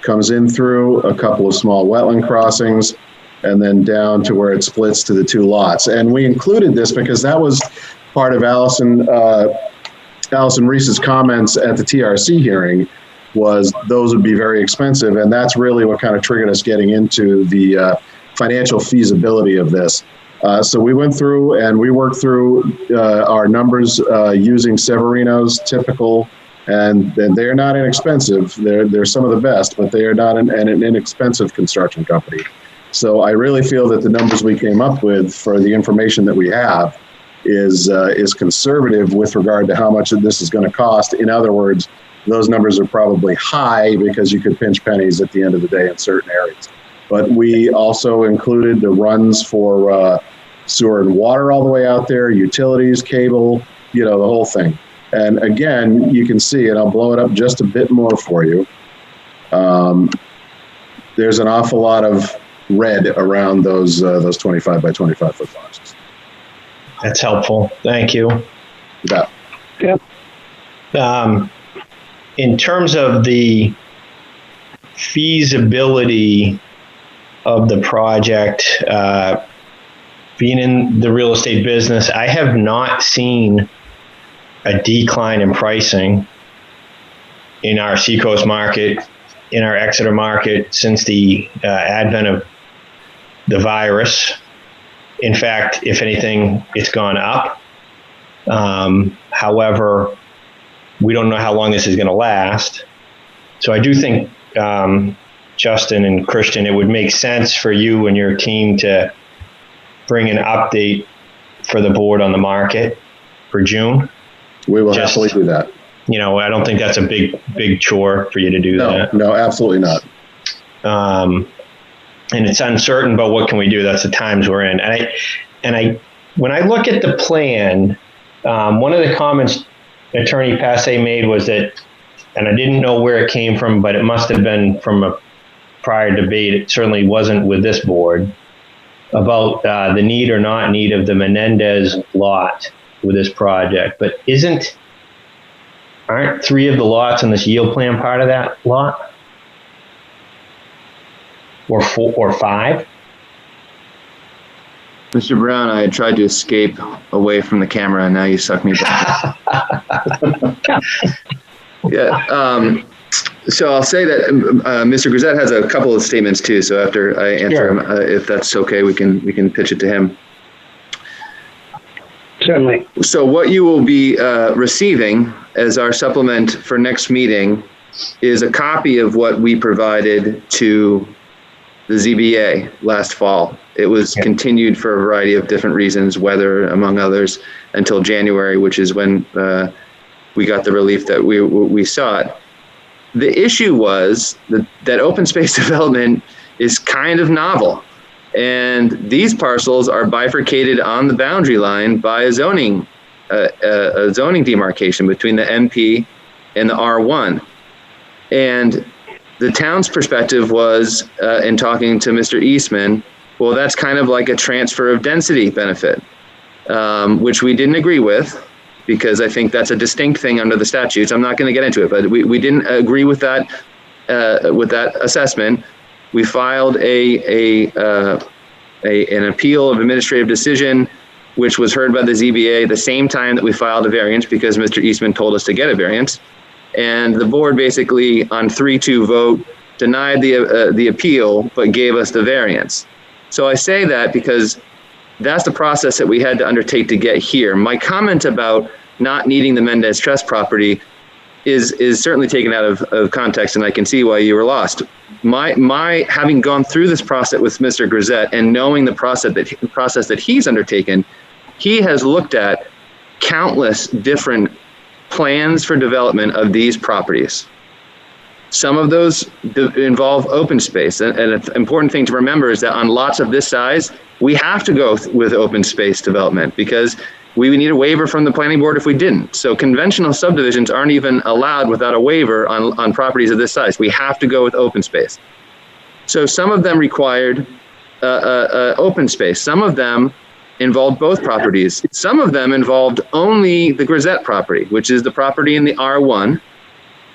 comes in through a couple of small wetland crossings, and then down to where it splits to the 2 lots. And we included this because that was part of Allison Reese's comments at the TRC hearing, was those would be very expensive. And that's really what kind of triggered us getting into the financial feasibility of this. So we went through and we worked through our numbers using Severino's typical, and they're not inexpensive. They're some of the best, but they are not an inexpensive construction company. So I really feel that the numbers we came up with for the information that we have is conservative with regard to how much of this is going to cost. In other words, those numbers are probably high because you could pinch pennies at the end of the day in certain areas. But we also included the runs for sewer and water all the way out there, utilities, cable, the whole thing. And again, you can see, and I'll blow it up just a bit more for you. There's an awful lot of red around those 25 by 25 foot boxes. That's helpful. Thank you. Yeah. Yep. In terms of the feasibility of the project, being in the real estate business, I have not seen a decline in pricing in our Seacoast market, in our Exeter market, since the advent of the virus. In fact, if anything, it's gone up. However, we don't know how long this is going to last. So I do think, Justin and Christian, it would make sense for you and your team to bring an update for the board on the market for June. We will happily do that. I don't think that's a big chore for you to do that. No, absolutely not. And it's uncertain, but what can we do? That's the times we're in. And I when I look at the plan, one of the comments Attorney Passe made was that, and I didn't know where it came from, but it must have been from a prior debate. It certainly wasn't with this board, about the need or not need of the Menendez lot with this project. But aren't 3 of the lots in this yield plan part of that lot? Or 4 or 5? Mr. Brown, I tried to escape away from the camera, and now you suck me back. Yeah. So I'll say that Mr. Grisette has a couple of statements too. So after I answer him, if that's okay, we can pitch it to him. Certainly. So what you will be receiving as our supplement for next meeting is a copy of what we provided to the ZBA last fall. It was continued for a variety of different reasons, weather among others, until January, which is when we got the relief that we sought. The issue was that open space development is kind of novel. And these parcels are bifurcated on the boundary line by a zoning demarcation between the MP and the R1. And the town's perspective was, in talking to Mr. Eastman, Well, that's kind of like a transfer of density benefit, which we didn't agree with, because I think that's a distinct thing under the statutes. I'm not going to get into it, but we didn't agree with that assessment. We filed an appeal of administrative decision, which was heard by the ZBA the same time that we filed a variance, because Mr. Eastman told us to get a variance. And the board basically on 3-2 vote denied the appeal, but gave us the variance. So I say that because that's the process that we had to undertake to get here. My comment about not needing the Mendez Trust property is certainly taken out of context, and I can see why you were lost. My having gone through this process with Mr. Grisette and knowing the process that he's undertaken, he has looked at countless different plans for development of these properties. Some of those involve open space, and an important thing to remember is that on lots of this size, we have to go with open space development, because we would need a waiver from the planning board if we didn't. So conventional subdivisions aren't even allowed without a waiver on properties of this size. We have to go with open space. So some of them required open space. Some of them involved both properties. Some of them involved only the Grisette property, which is the property in the R1,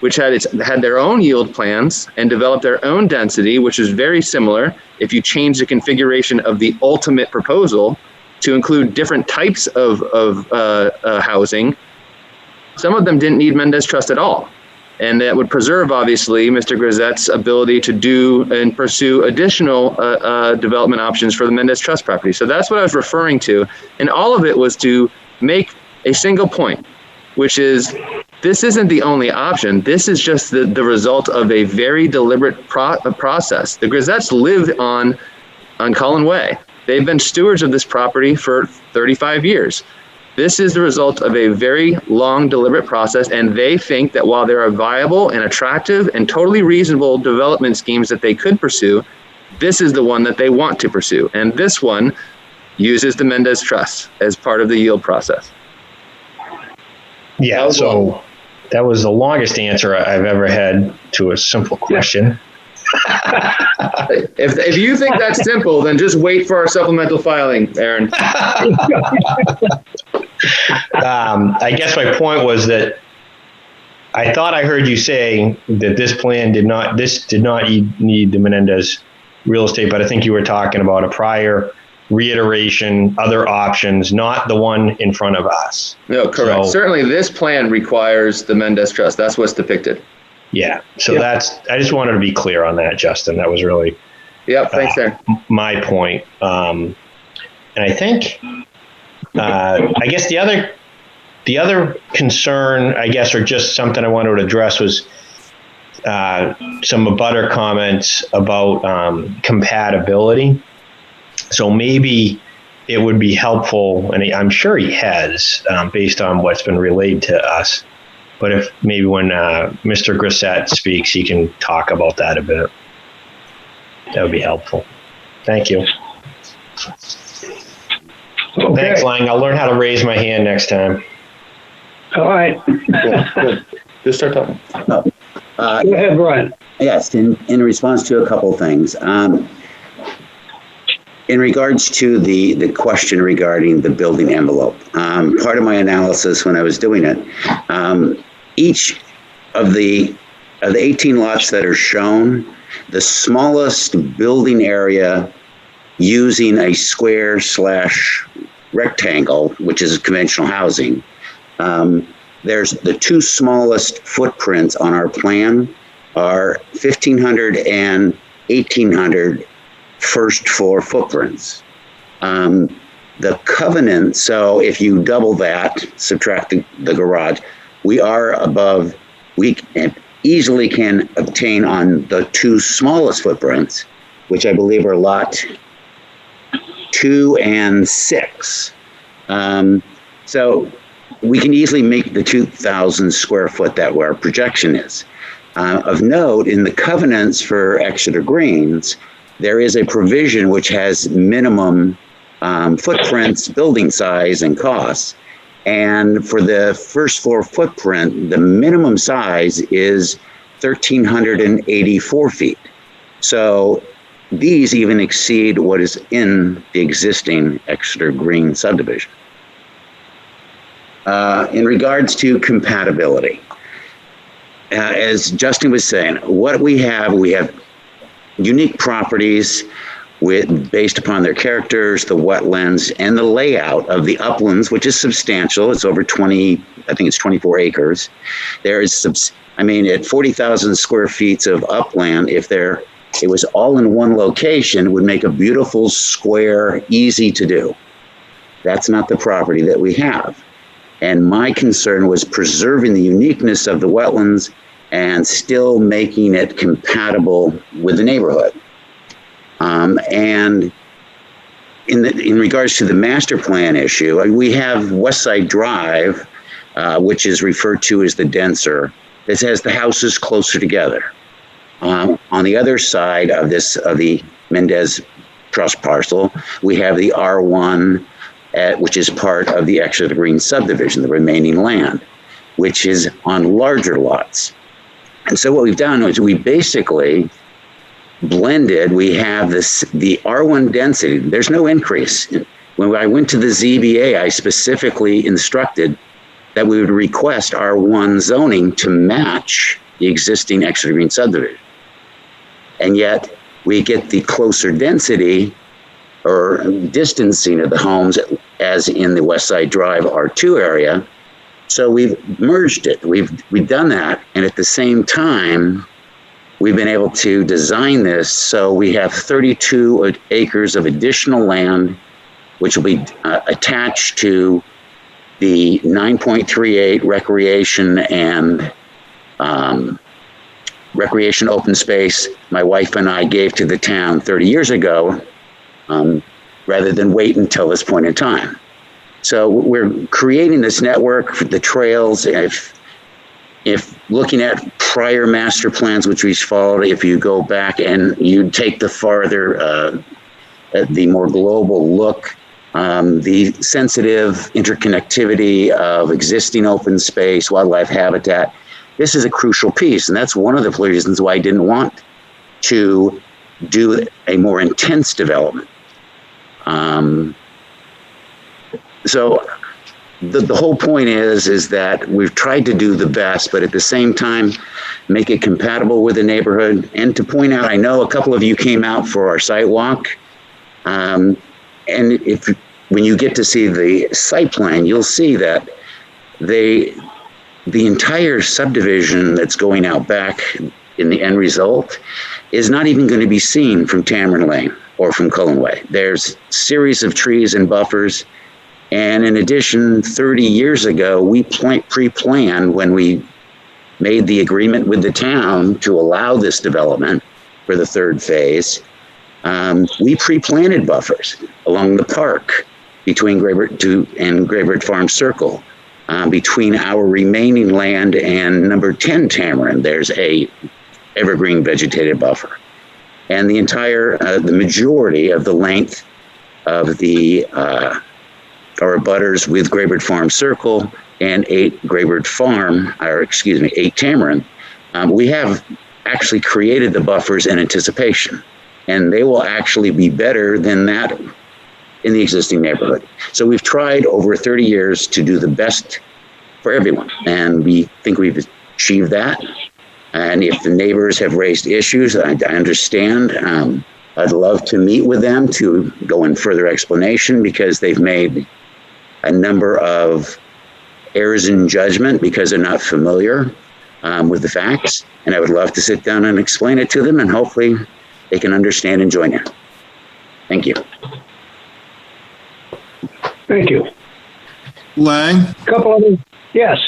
which had their own yield plans and developed their own density, which is very similar if you change the configuration of the ultimate proposal to include different types of housing. Some of them didn't need Mendez Trust at all. And that would preserve, obviously, Mr. Grisette's ability to do and pursue additional development options for the Mendez Trust property. So that's what I was referring to. And all of it was to make a single point, which is this isn't the only option. This is just the result of a very deliberate process. The Grisettes lived on Cullen Way. They've been stewards of this property for 35 years. This is the result of a very long, deliberate process, and they think that while there are viable and attractive and totally reasonable development schemes that they could pursue, this is the one that they want to pursue. And this one uses the Mendez Trust as part of the yield process. Yeah, so that was the longest answer I've ever had to a simple question. If you think that's simple, then just wait for our supplemental filing, Aaron. I guess my point was that I thought I heard you say that this plan did not need the Menendez real estate, but I think you were talking about a prior reiteration, other options, not the one in front of us. No, correct. So, certainly this plan requires the Mendez Trust. That's what's depicted. Yeah. So I just wanted to be clear on that, Justin. That was really thanks, Aaron. My point. And I think, I guess the other concern, I guess, or just something I wanted to address was some abutter comments about compatibility. So maybe it would be helpful, and I'm sure he has, based on what's been relayed to us. But if maybe when Mr. Grisette speaks, he can talk about that a bit. That would be helpful. Thank you. Okay. Thanks, Lang. I'll learn how to raise my hand next time. All right. Good. Just start talking. Go ahead, Brian. Yes, in response to a couple things. In regards to the question regarding the building envelope, part of my analysis when I was doing it, each of the 18 lots that are shown, the smallest building area using a square/rectangle, which is conventional housing, there's the two smallest footprints on our plan are 1,500 and 1,800 first floor footprints. The covenant, so if you double that, subtract the garage, we are above, we easily can obtain on the two smallest footprints, which I believe are lot 2 and 6. So we can easily make the 2,000 square foot that where our projection is. Of note, in the covenants for Exeter Greens, there is a provision which has minimum footprints, building size, and costs. And for the first floor footprint, the minimum size is 1,384 feet. So these even exceed what is in the existing Exeter Green subdivision. In regards to compatibility, as Justin was saying, what we have unique properties based upon their characters, the wetlands, and the layout of the uplands, which is substantial. It's over 24 acres. There is, at 40,000 square feet of upland, if it was all in one location, it would make a beautiful square, easy to do. That's not the property that we have. And my concern was preserving the uniqueness of the wetlands and still making it compatible with the neighborhood. And in regards to the master plan issue, we have West Side Drive, which is referred to as the denser. This has the houses closer together. On the other side of the Mendez Trust parcel, we have the R1, which is part of the Exeter Green subdivision, the remaining land, which is on larger lots. And so what we've done is we basically blended. We have the R1 density. There's no increase. When I went to the ZBA, I specifically instructed that we would request R1 zoning to match the existing Exeter Green subdivision. And yet we get the closer density or distancing of the homes as in the West Side Drive R2 area. So we've merged it. We've done that. And at the same time, we've been able to design this so we have 32 acres of additional land, which will be attached to the 9.38 recreation and recreation open space my wife and I gave to the town 30 years ago, rather than wait until this point in time. So we're creating this network for the trails. If looking at prior master plans, which we've followed, if you go back and you take the farther, the more global look, the sensitive interconnectivity of existing open space, wildlife habitat, this is a crucial piece. And that's one of the reasons why I didn't want to do a more intense development. So the whole point is that we've tried to do the best, but at the same time, make it compatible with the neighborhood. And to point out, I know a couple of you came out for our site walk. And when you get to see the site plan, you'll see that the entire subdivision that's going out back in the end result is not even going to be seen from Tamron Lane or from Cullen Way. There's a series of trees and buffers. And in addition, 30 years ago, we pre-planned when we made the agreement with the town to allow this development for the third phase. We pre-planted buffers along the park between Graybird Farm Circle, between our remaining land and number 10 Tamron. There's a evergreen vegetated buffer. And the entire, the majority of the length of the our abutters with Graybird Farm Circle and 8 Tamron, we have actually created the buffers in anticipation, and they will actually be better than that in the existing neighborhood. So we've tried over 30 years to do the best for everyone, and we think we've achieved that. And if the neighbors have raised issues, I understand. I'd love to meet with them to go in further explanation, because they've made a number of errors in judgment because they're not familiar with the facts. And I would love to sit down and explain it to them, and hopefully they can understand and join in. Thank you. Thank you. Lang? Couple of them. Yes.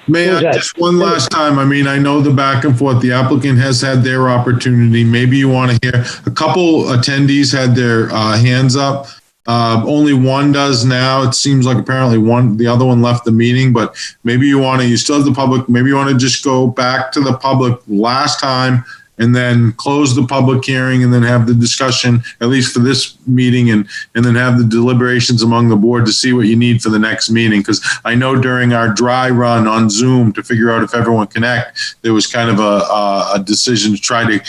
May I just one last time? I mean, I know the back and forth. The applicant has had their opportunity. Maybe you want to hear. A couple attendees had their hands up. Only one does now. It seems like apparently the other one left the meeting, but maybe you still have the public. Maybe you want to just go back to the public last time and then close the public hearing and then have the discussion, at least for this meeting, and then have the deliberations among the board to see what you need for the next meeting. Because I know during our dry run on Zoom to figure out if everyone connect, there was kind of a decision to try to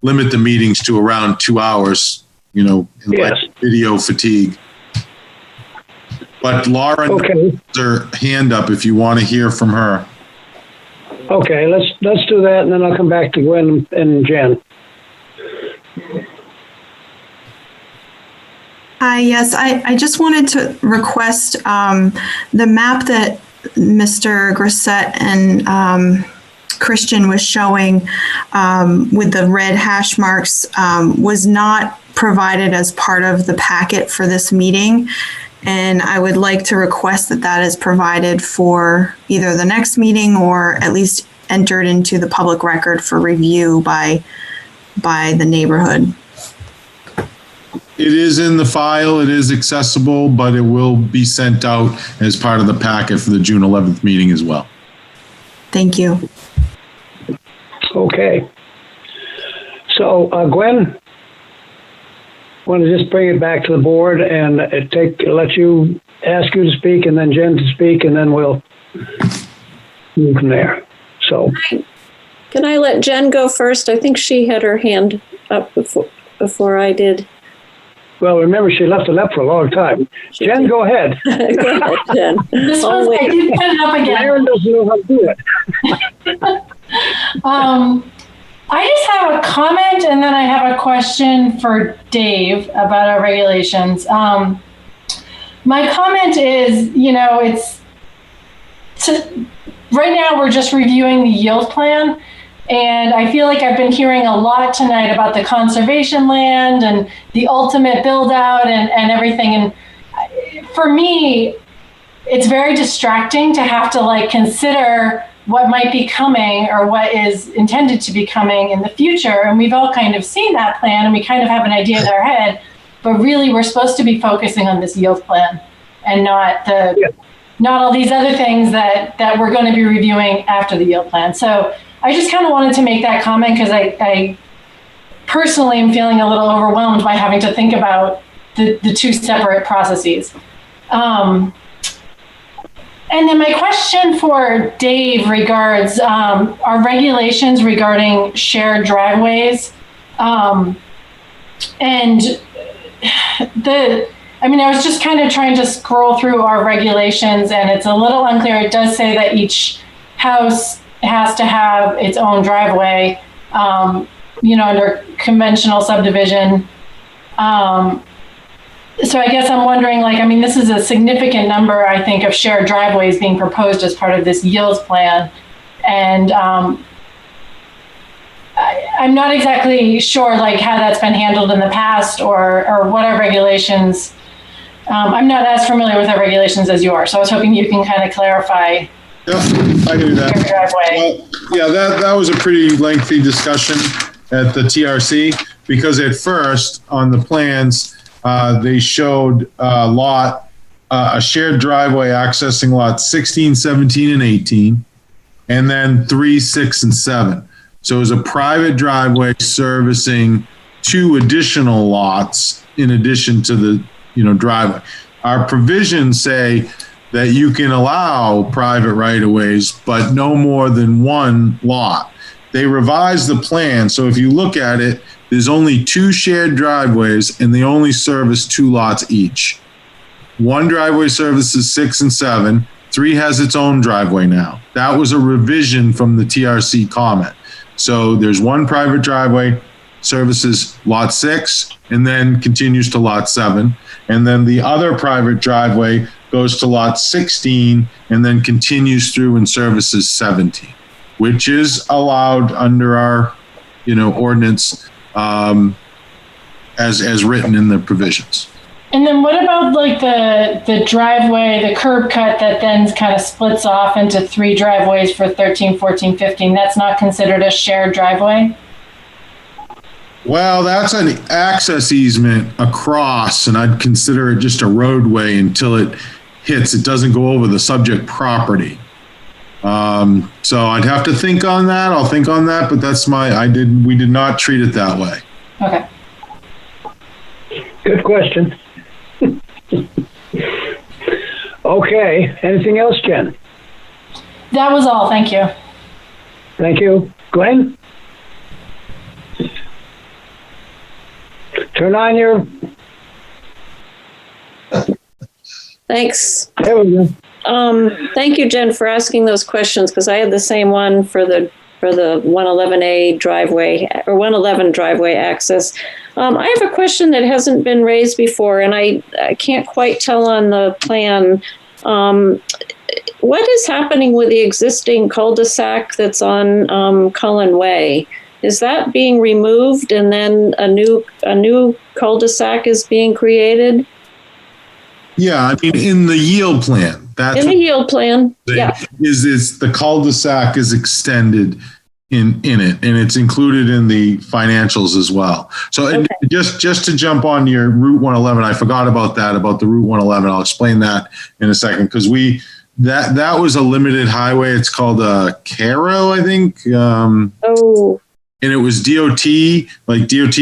limit the meetings to around 2 hours, like video fatigue. But Laura has her hand up if you want to hear from her. Okay, let's do that, and then I'll come back to Gwen and Jen. Hi, yes, I just wanted to request the map that Mr. Grissett and Christian was showing with the red hash marks was not provided as part of the packet for this meeting. And I would like to request that that is provided for either the next meeting or at least entered into the public record for review by the neighborhood. It is in the file, it is accessible, but it will be sent out as part of the packet for the June 11th meeting as well. Thank you. Okay. So, Gwen, I want to just bring it back to the board and let you ask you to speak and then Jen to speak, and then we'll move from there. So, can I let Jen go first? I think she had her hand up before I did. Well, remember, she left it up for a long time. Jen, go ahead. Go ahead, Jen. This was, I did put it up again. Aaron doesn't know how to do it. I just have a comment and then I have a question for Dave about our regulations. My comment is, right now we're just reviewing the yield plan. And I feel like I've been hearing a lot tonight about the conservation land and the ultimate build out and everything. And for me, it's very distracting to have to consider what might be coming or what is intended to be coming in the future. And we've all kind of seen that plan and we kind of have an idea in our head, but really we're supposed to be focusing on this yield plan and not all these other things that we're going to be reviewing after the yield plan. So I just kind of wanted to make that comment because I personally am feeling a little overwhelmed by having to think about the two separate processes. And then my question for Dave regards our regulations regarding shared driveways. I was just kind of trying to scroll through our regulations and it's a little unclear. It does say that each house has to have its own driveway, under conventional subdivision. So I guess I'm wondering, this is a significant number, I think, of shared driveways being proposed as part of this yields plan. And I'm not exactly sure, how that's been handled in the past or what our regulations. I'm not as familiar with our regulations as you are, so I was hoping you can kind of clarify. Yeah, I can do that. Well, yeah, that was a pretty lengthy discussion at the TRC because at first on the plans, they showed a shared driveway accessing lots 16, 17, and 18, and then 3, 6, and 7. So it was a private driveway servicing 2 additional lots in addition to the driveway. Our provisions say that you can allow private right-of-ways, but no more than 1 lot. They revised the plan, so if you look at it, there's only 2 shared driveways, and they only service 2 lots each. 1 driveway services 6 and 7. 3 has its own driveway now. That was a revision from the TRC comment. So there's 1 private driveway, services lot 6, and then continues to lot 7. And then the other private driveway goes to lot 16 and then continues through and services 17, which is allowed under our, ordinance as written in the provisions. And then what about the driveway, the curb cut that then kind of splits off into 3 driveways for 13, 14, 15? That's not considered a shared driveway? Well, that's an access easement across, and I'd consider it just a roadway until it hits. It doesn't go over the subject property. So I'd have to think on that. I'll think on that, but we did not treat it that way. Okay. Good question. Okay. Anything else, Jen? That was all. Thank you. Thank you. Glenn? Turn on your. Thanks. There we go. Thank you, Jen, for asking those questions, because I had the same one for the 111A driveway or 111 driveway access. I have a question that hasn't been raised before, and I can't quite tell on the plan. What is happening with the existing cul-de-sac that's on Cullen Way? Is that being removed and then a new cul-de-sac is being created? Yeah, I mean, in the yield plan. That's in the yield plan, yeah. Is the cul-de-sac is extended in it, and it's included in the financials as well. So okay. just to jump on your Route 111, I forgot about that, about the Route 111. I'll explain that in a second, because that was a limited highway. It's called a Caro, I think. And it was DOT, like DOT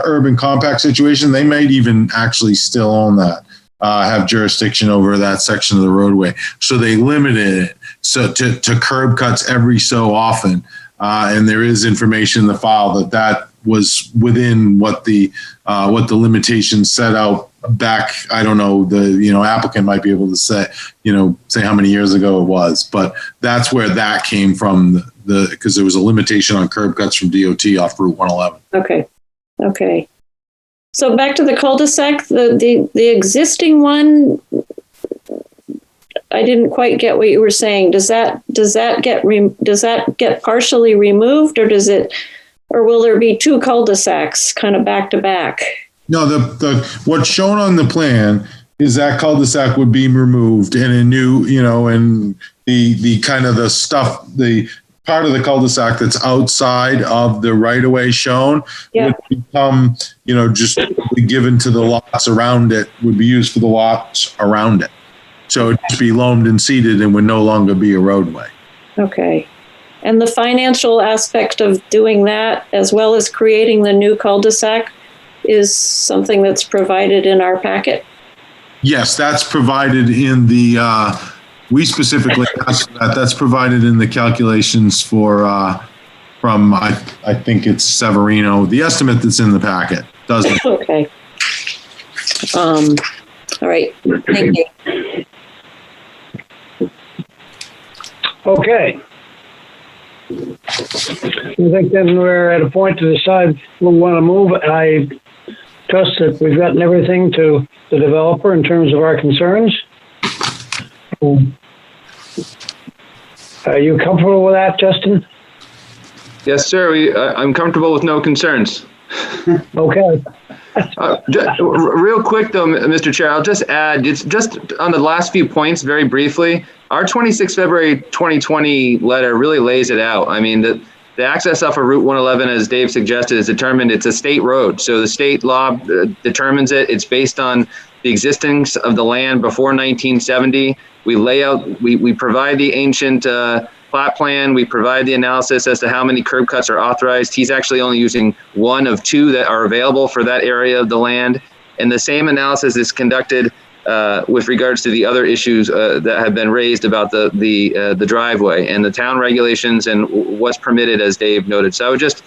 urban compact situation. They might even actually still own that, have jurisdiction over that section of the roadway. So they limited it to curb cuts every so often. And there is information in the file that was within what the limitations set out back. I don't know, the applicant might be able to say how many years ago it was, but that's where that came from, because there was a limitation on curb cuts from DOT off Route 111. Okay. So back to the cul-de-sac, the existing one, I didn't quite get what you were saying. Does that get partially removed, or will there be two cul-de-sacs kind of back to back? No, what's shown on the plan is that cul-de-sac would be removed, and a new, and the kind of the part of the cul-de-sac that's outside of the right-of-way shown would become, just given to the lots around it, would be used for the lots around it. So it'd just be loamed and seeded and would no longer be a roadway. Okay. And the financial aspect of doing that, as well as creating the new cul-de-sac, is something that's provided in our packet? Yes, that's provided in the, we specifically asked for that. That's provided in the calculations from, I think it's Severino, the estimate that's in the packet, doesn't it? Okay. All right, thank you. Okay. I think then we're at a point to decide we want to move. I trust that we've gotten everything to the developer in terms of our concerns. Are you comfortable with that, Justin? Yes, sir. I'm comfortable with no concerns. Okay. Real quick, though, Mr. Chair, I'll just add, it's just on the last few points very briefly. Our 26 February 2020 letter really lays it out. I mean, the access off of Route 111, as Dave suggested, is determined. It's a state road. So the state law determines it. It's based on the existence of the land before 1970. We lay out, we provide the ancient plot plan. We provide the analysis as to how many curb cuts are authorized. He's actually only using one of two that are available for that area of the land. And the same analysis is conducted with regards to the other issues that have been raised about the driveway and the town regulations and what's permitted, as Dave noted. So I would just,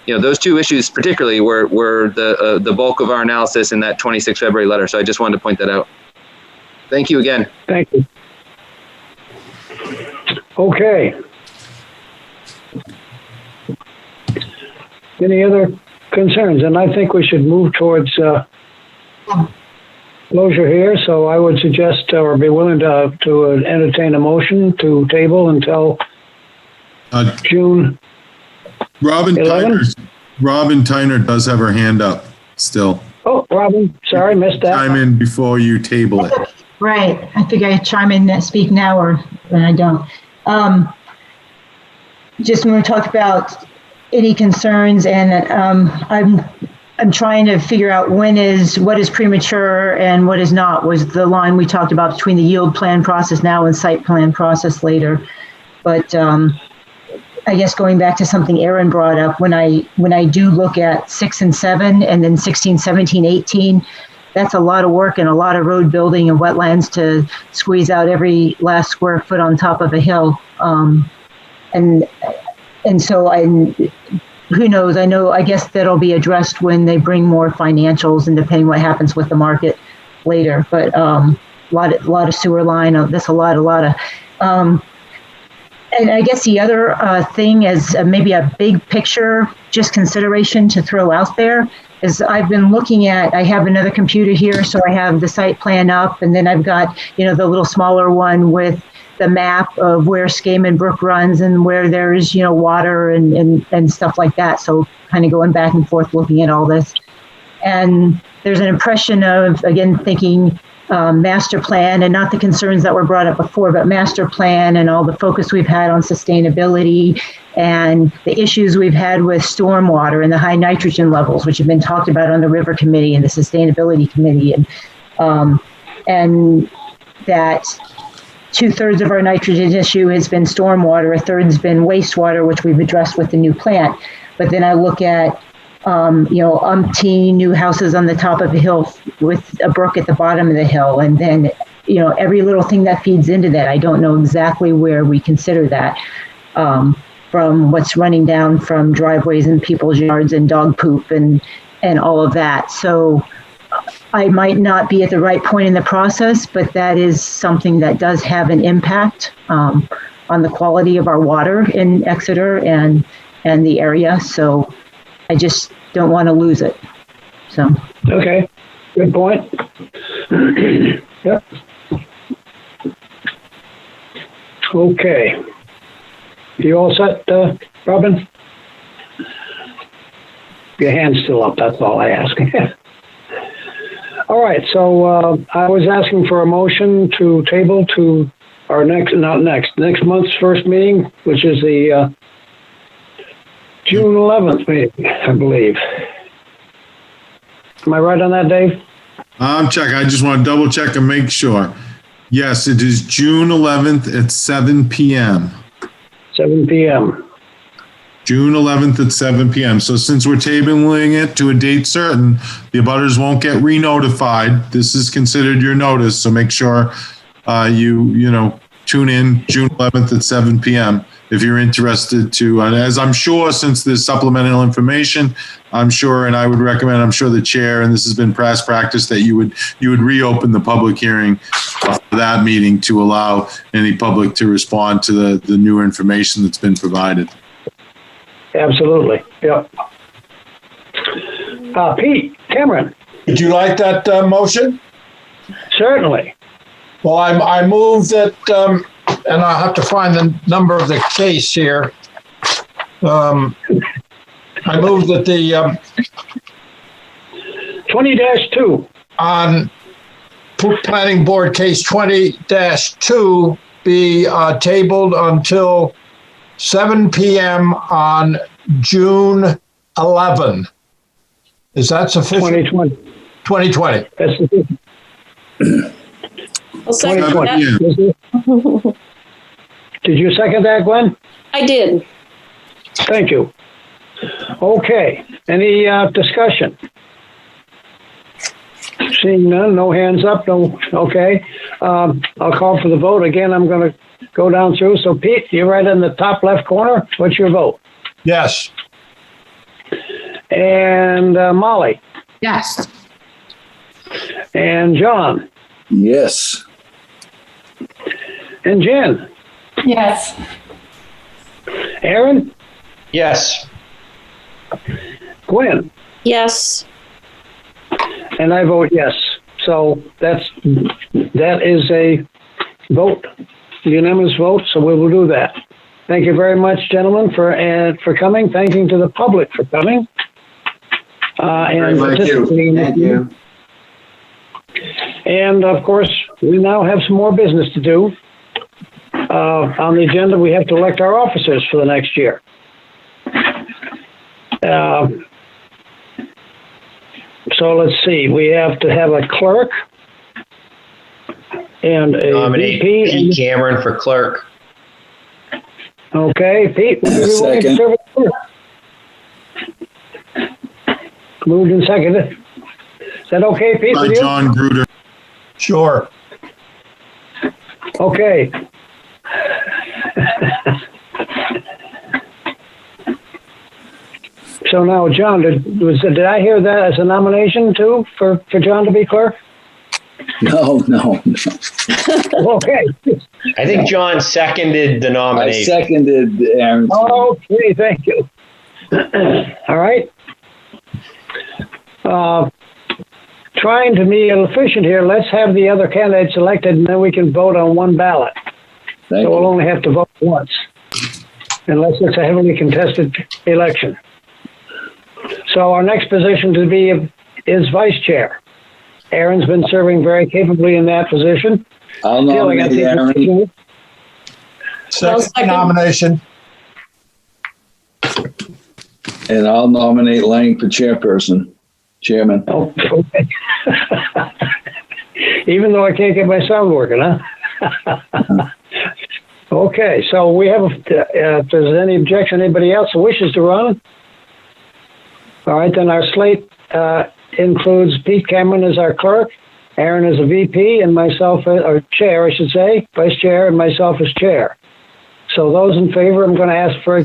those two issues particularly were the bulk of our analysis in that 26 February letter. So I just wanted to point that out. Thank you again. Thank you. Okay. Any other concerns? And I think we should move towards closure here. So I would suggest or be willing to entertain a motion to table until June. Robin Tyner does have her hand up still. Oh, Robin, sorry, missed that. Chime in before you table it. Right. I think I chime in, speak now, or I don't. Just when we talk about any concerns, and I'm trying to figure out what is premature and what is not, was the line we talked about between the yield plan process now and site plan process later. But I guess going back to something Aaron brought up, when I do look at 6 and 7 and then 16, 17, 18, that's a lot of work and a lot of road building and wetlands to squeeze out every last square foot on top of a hill. And so who knows? I guess that'll be addressed when they bring more financials and depending what happens with the market later. But a lot of sewer line. That's a lot of. And I guess the other thing is maybe a big picture, just consideration to throw out there is I've been looking at, I have another computer here, so I have the site plan up, and then I've got, the little smaller one with the map of where Skaman Brook runs and where there's, water and stuff like that. So kind of going back and forth looking at all this. And there's an impression of, again, thinking master plan, and not the concerns that were brought up before, but master plan and all the focus we've had on sustainability and the issues we've had with stormwater and the high nitrogen levels, which have been talked about on the River Committee and the Sustainability Committee, and that 2/3 of our nitrogen issue has been stormwater, 1/3 has been wastewater, which we've addressed with the new plant. But then I look at umpteen new houses on the top of a hill with a brook at the bottom of the hill. And then, every little thing that feeds into that, I don't know exactly where we consider that, from what's running down from driveways and people's yards and dog poop and all of that. So I might not be at the right point in the process, but that is something that does have an impact on the quality of our water in Exeter and the area. So I just don't want to lose it. So. Okay, good point. Yep. Okay. You all set, Robin? Your hand's still up, that's all I ask. All right, so I was asking for a motion to table to our next month's first meeting, which is the June 11th meeting, I believe. Am I right on that, Dave? I'm checking. I just want to double check and make sure. Yes, it is June 11th at 7 p.m. 7 p.m. June 11th at 7 p.m. So since we're tabling it to a date certain, the abutters won't get re-notified. This is considered your notice, so make sure you tune in June 11th at 7 p.m. if you're interested to, as I'm sure, since there's supplemental information, I'm sure, and I would recommend, I'm sure the chair, and this has been past practice, that you would reopen the public hearing for that meeting to allow any public to respond to the new information that's been provided. Absolutely. Yep. Pete, Cameron. Would you like that motion? Certainly. Well, I move that, and I'll have to find the number of the case here. I move that the 20-2 on Planning Board case 20-2 be tabled until 7 p.m. on June 11. Is that sufficient? 2020. 2020. That's sufficient. I'll second that. Did you second that, Gwen? I did. Thank you. Okay. Any discussion? Seeing none, no hands up, no. Okay. I'll call for the vote. Again, I'm going to go down through. So, Pete, you're right in the top left corner. What's your vote? Yes. And Molly? Yes. And John? Yes. And Jen? Yes. Aaron? Yes. Gwen? Yes. And I vote yes. So that is a vote, unanimous vote. So we will do that. Thank you very much, gentlemen, for coming. Thanking to the public for coming and participating. Thank you. And of course, we now have some more business to do. On the agenda, we have to elect our officers for the next year. So let's see, we have to have a clerk and a Nominate VP. Pete Cameron for clerk. Okay, Pete. Second. Moved and seconded. Is that okay, Pete? By with you? John Gruder. Sure. Okay. So now, John, did I hear that as a nomination too for John to be clerk? No. Okay. I think John seconded the I nomination. seconded Aaron's. Okay, thank you. All right. Trying to be efficient here, let's have the other candidates elected and then we can vote on one ballot. So we'll only have to vote once, unless it's a heavily contested election. So our next position to be is vice chair. Aaron's been serving very capably in that position. I'll nominate Aaron. Second nomination. And I'll nominate Lang for chairman. Oh, okay. Even though I can't get my sound working, huh? Okay, so we have, if there's any objection, anybody else who wishes to run? All right, then our slate includes Pete Cameron as our clerk, Aaron as a VP, and myself, or chair, I should say, vice chair, and myself as chair. So those in favor, I'm going to ask for a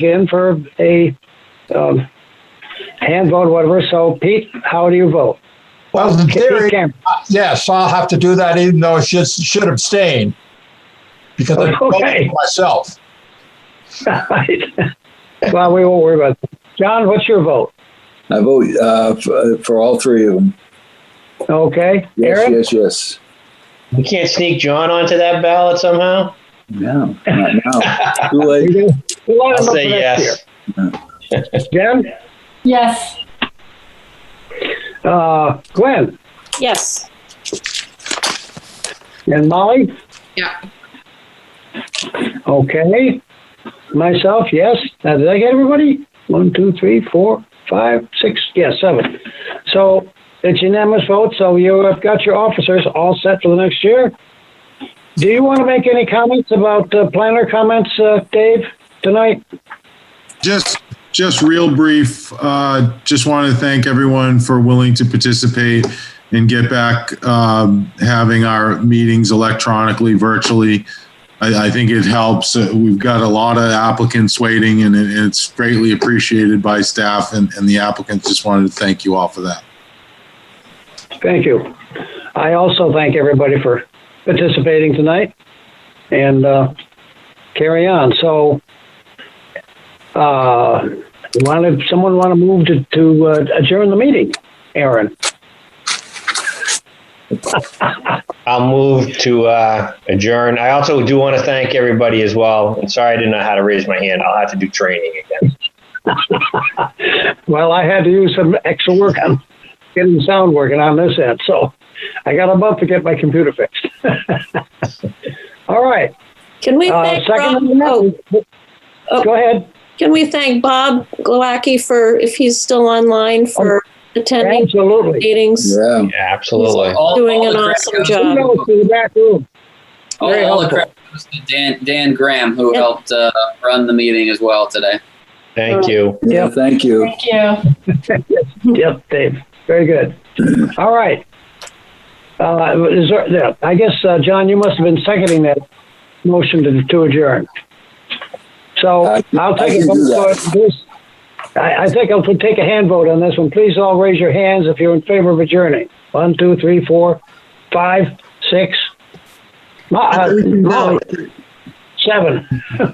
hand vote, whatever. So Pete, how do you vote? Well, in theory, yes, I'll have to do that, even though I should abstain because I'm voting for myself. Right. Well, we won't worry about that. John, what's your vote? I vote for all three of them. Okay. Yes, Aaron? yes. We can't sneak John onto that ballot somehow? No, not now. Too late. I'll say yes. Jen? Yes. Gwen? Yes. And Molly? Yeah. Okay. Myself, yes. Did I get everybody? 1, 2, 3, 4, 5, 6, yes, 7. So it's unanimous vote. So you have got your officers all set for the next year. Do you want to make any comments about planner comments, Dave, tonight? Just real brief. Just want to thank everyone for willing to participate and get back having our meetings electronically, virtually. I think it helps. We've got a lot of applicants waiting, and it's greatly appreciated by staff and the applicants. Just wanted to thank you all for that. Thank you. I also thank everybody for participating tonight and carry on. So someone want to move to adjourn the meeting? Aaron. I'll move to adjourn. I also do want to thank everybody as well. I'm sorry I didn't know how to raise my hand. I'll have to do training again. Well, I had to use some extra work on getting the sound working on this end, so I got a month to get my computer fixed. All right. Can we thank Go ahead. Can we thank Bob Glowacki for, if he's still online, for attending meetings? Yeah, absolutely. He's doing an awesome job. To the back room. All the credit goes to Dan Graham, who helped run the meeting as well today. Thank you. Yeah, thank you. Thank you. Yep, Dave. Very good. All right. I guess, John, you must have been seconding that motion to adjourn. So I'll take a vote for this. I think I'll take a hand vote on this one. Please all raise your hands if you're in favor of adjourning. 1, 2, 3, 4, 5, 6, 7.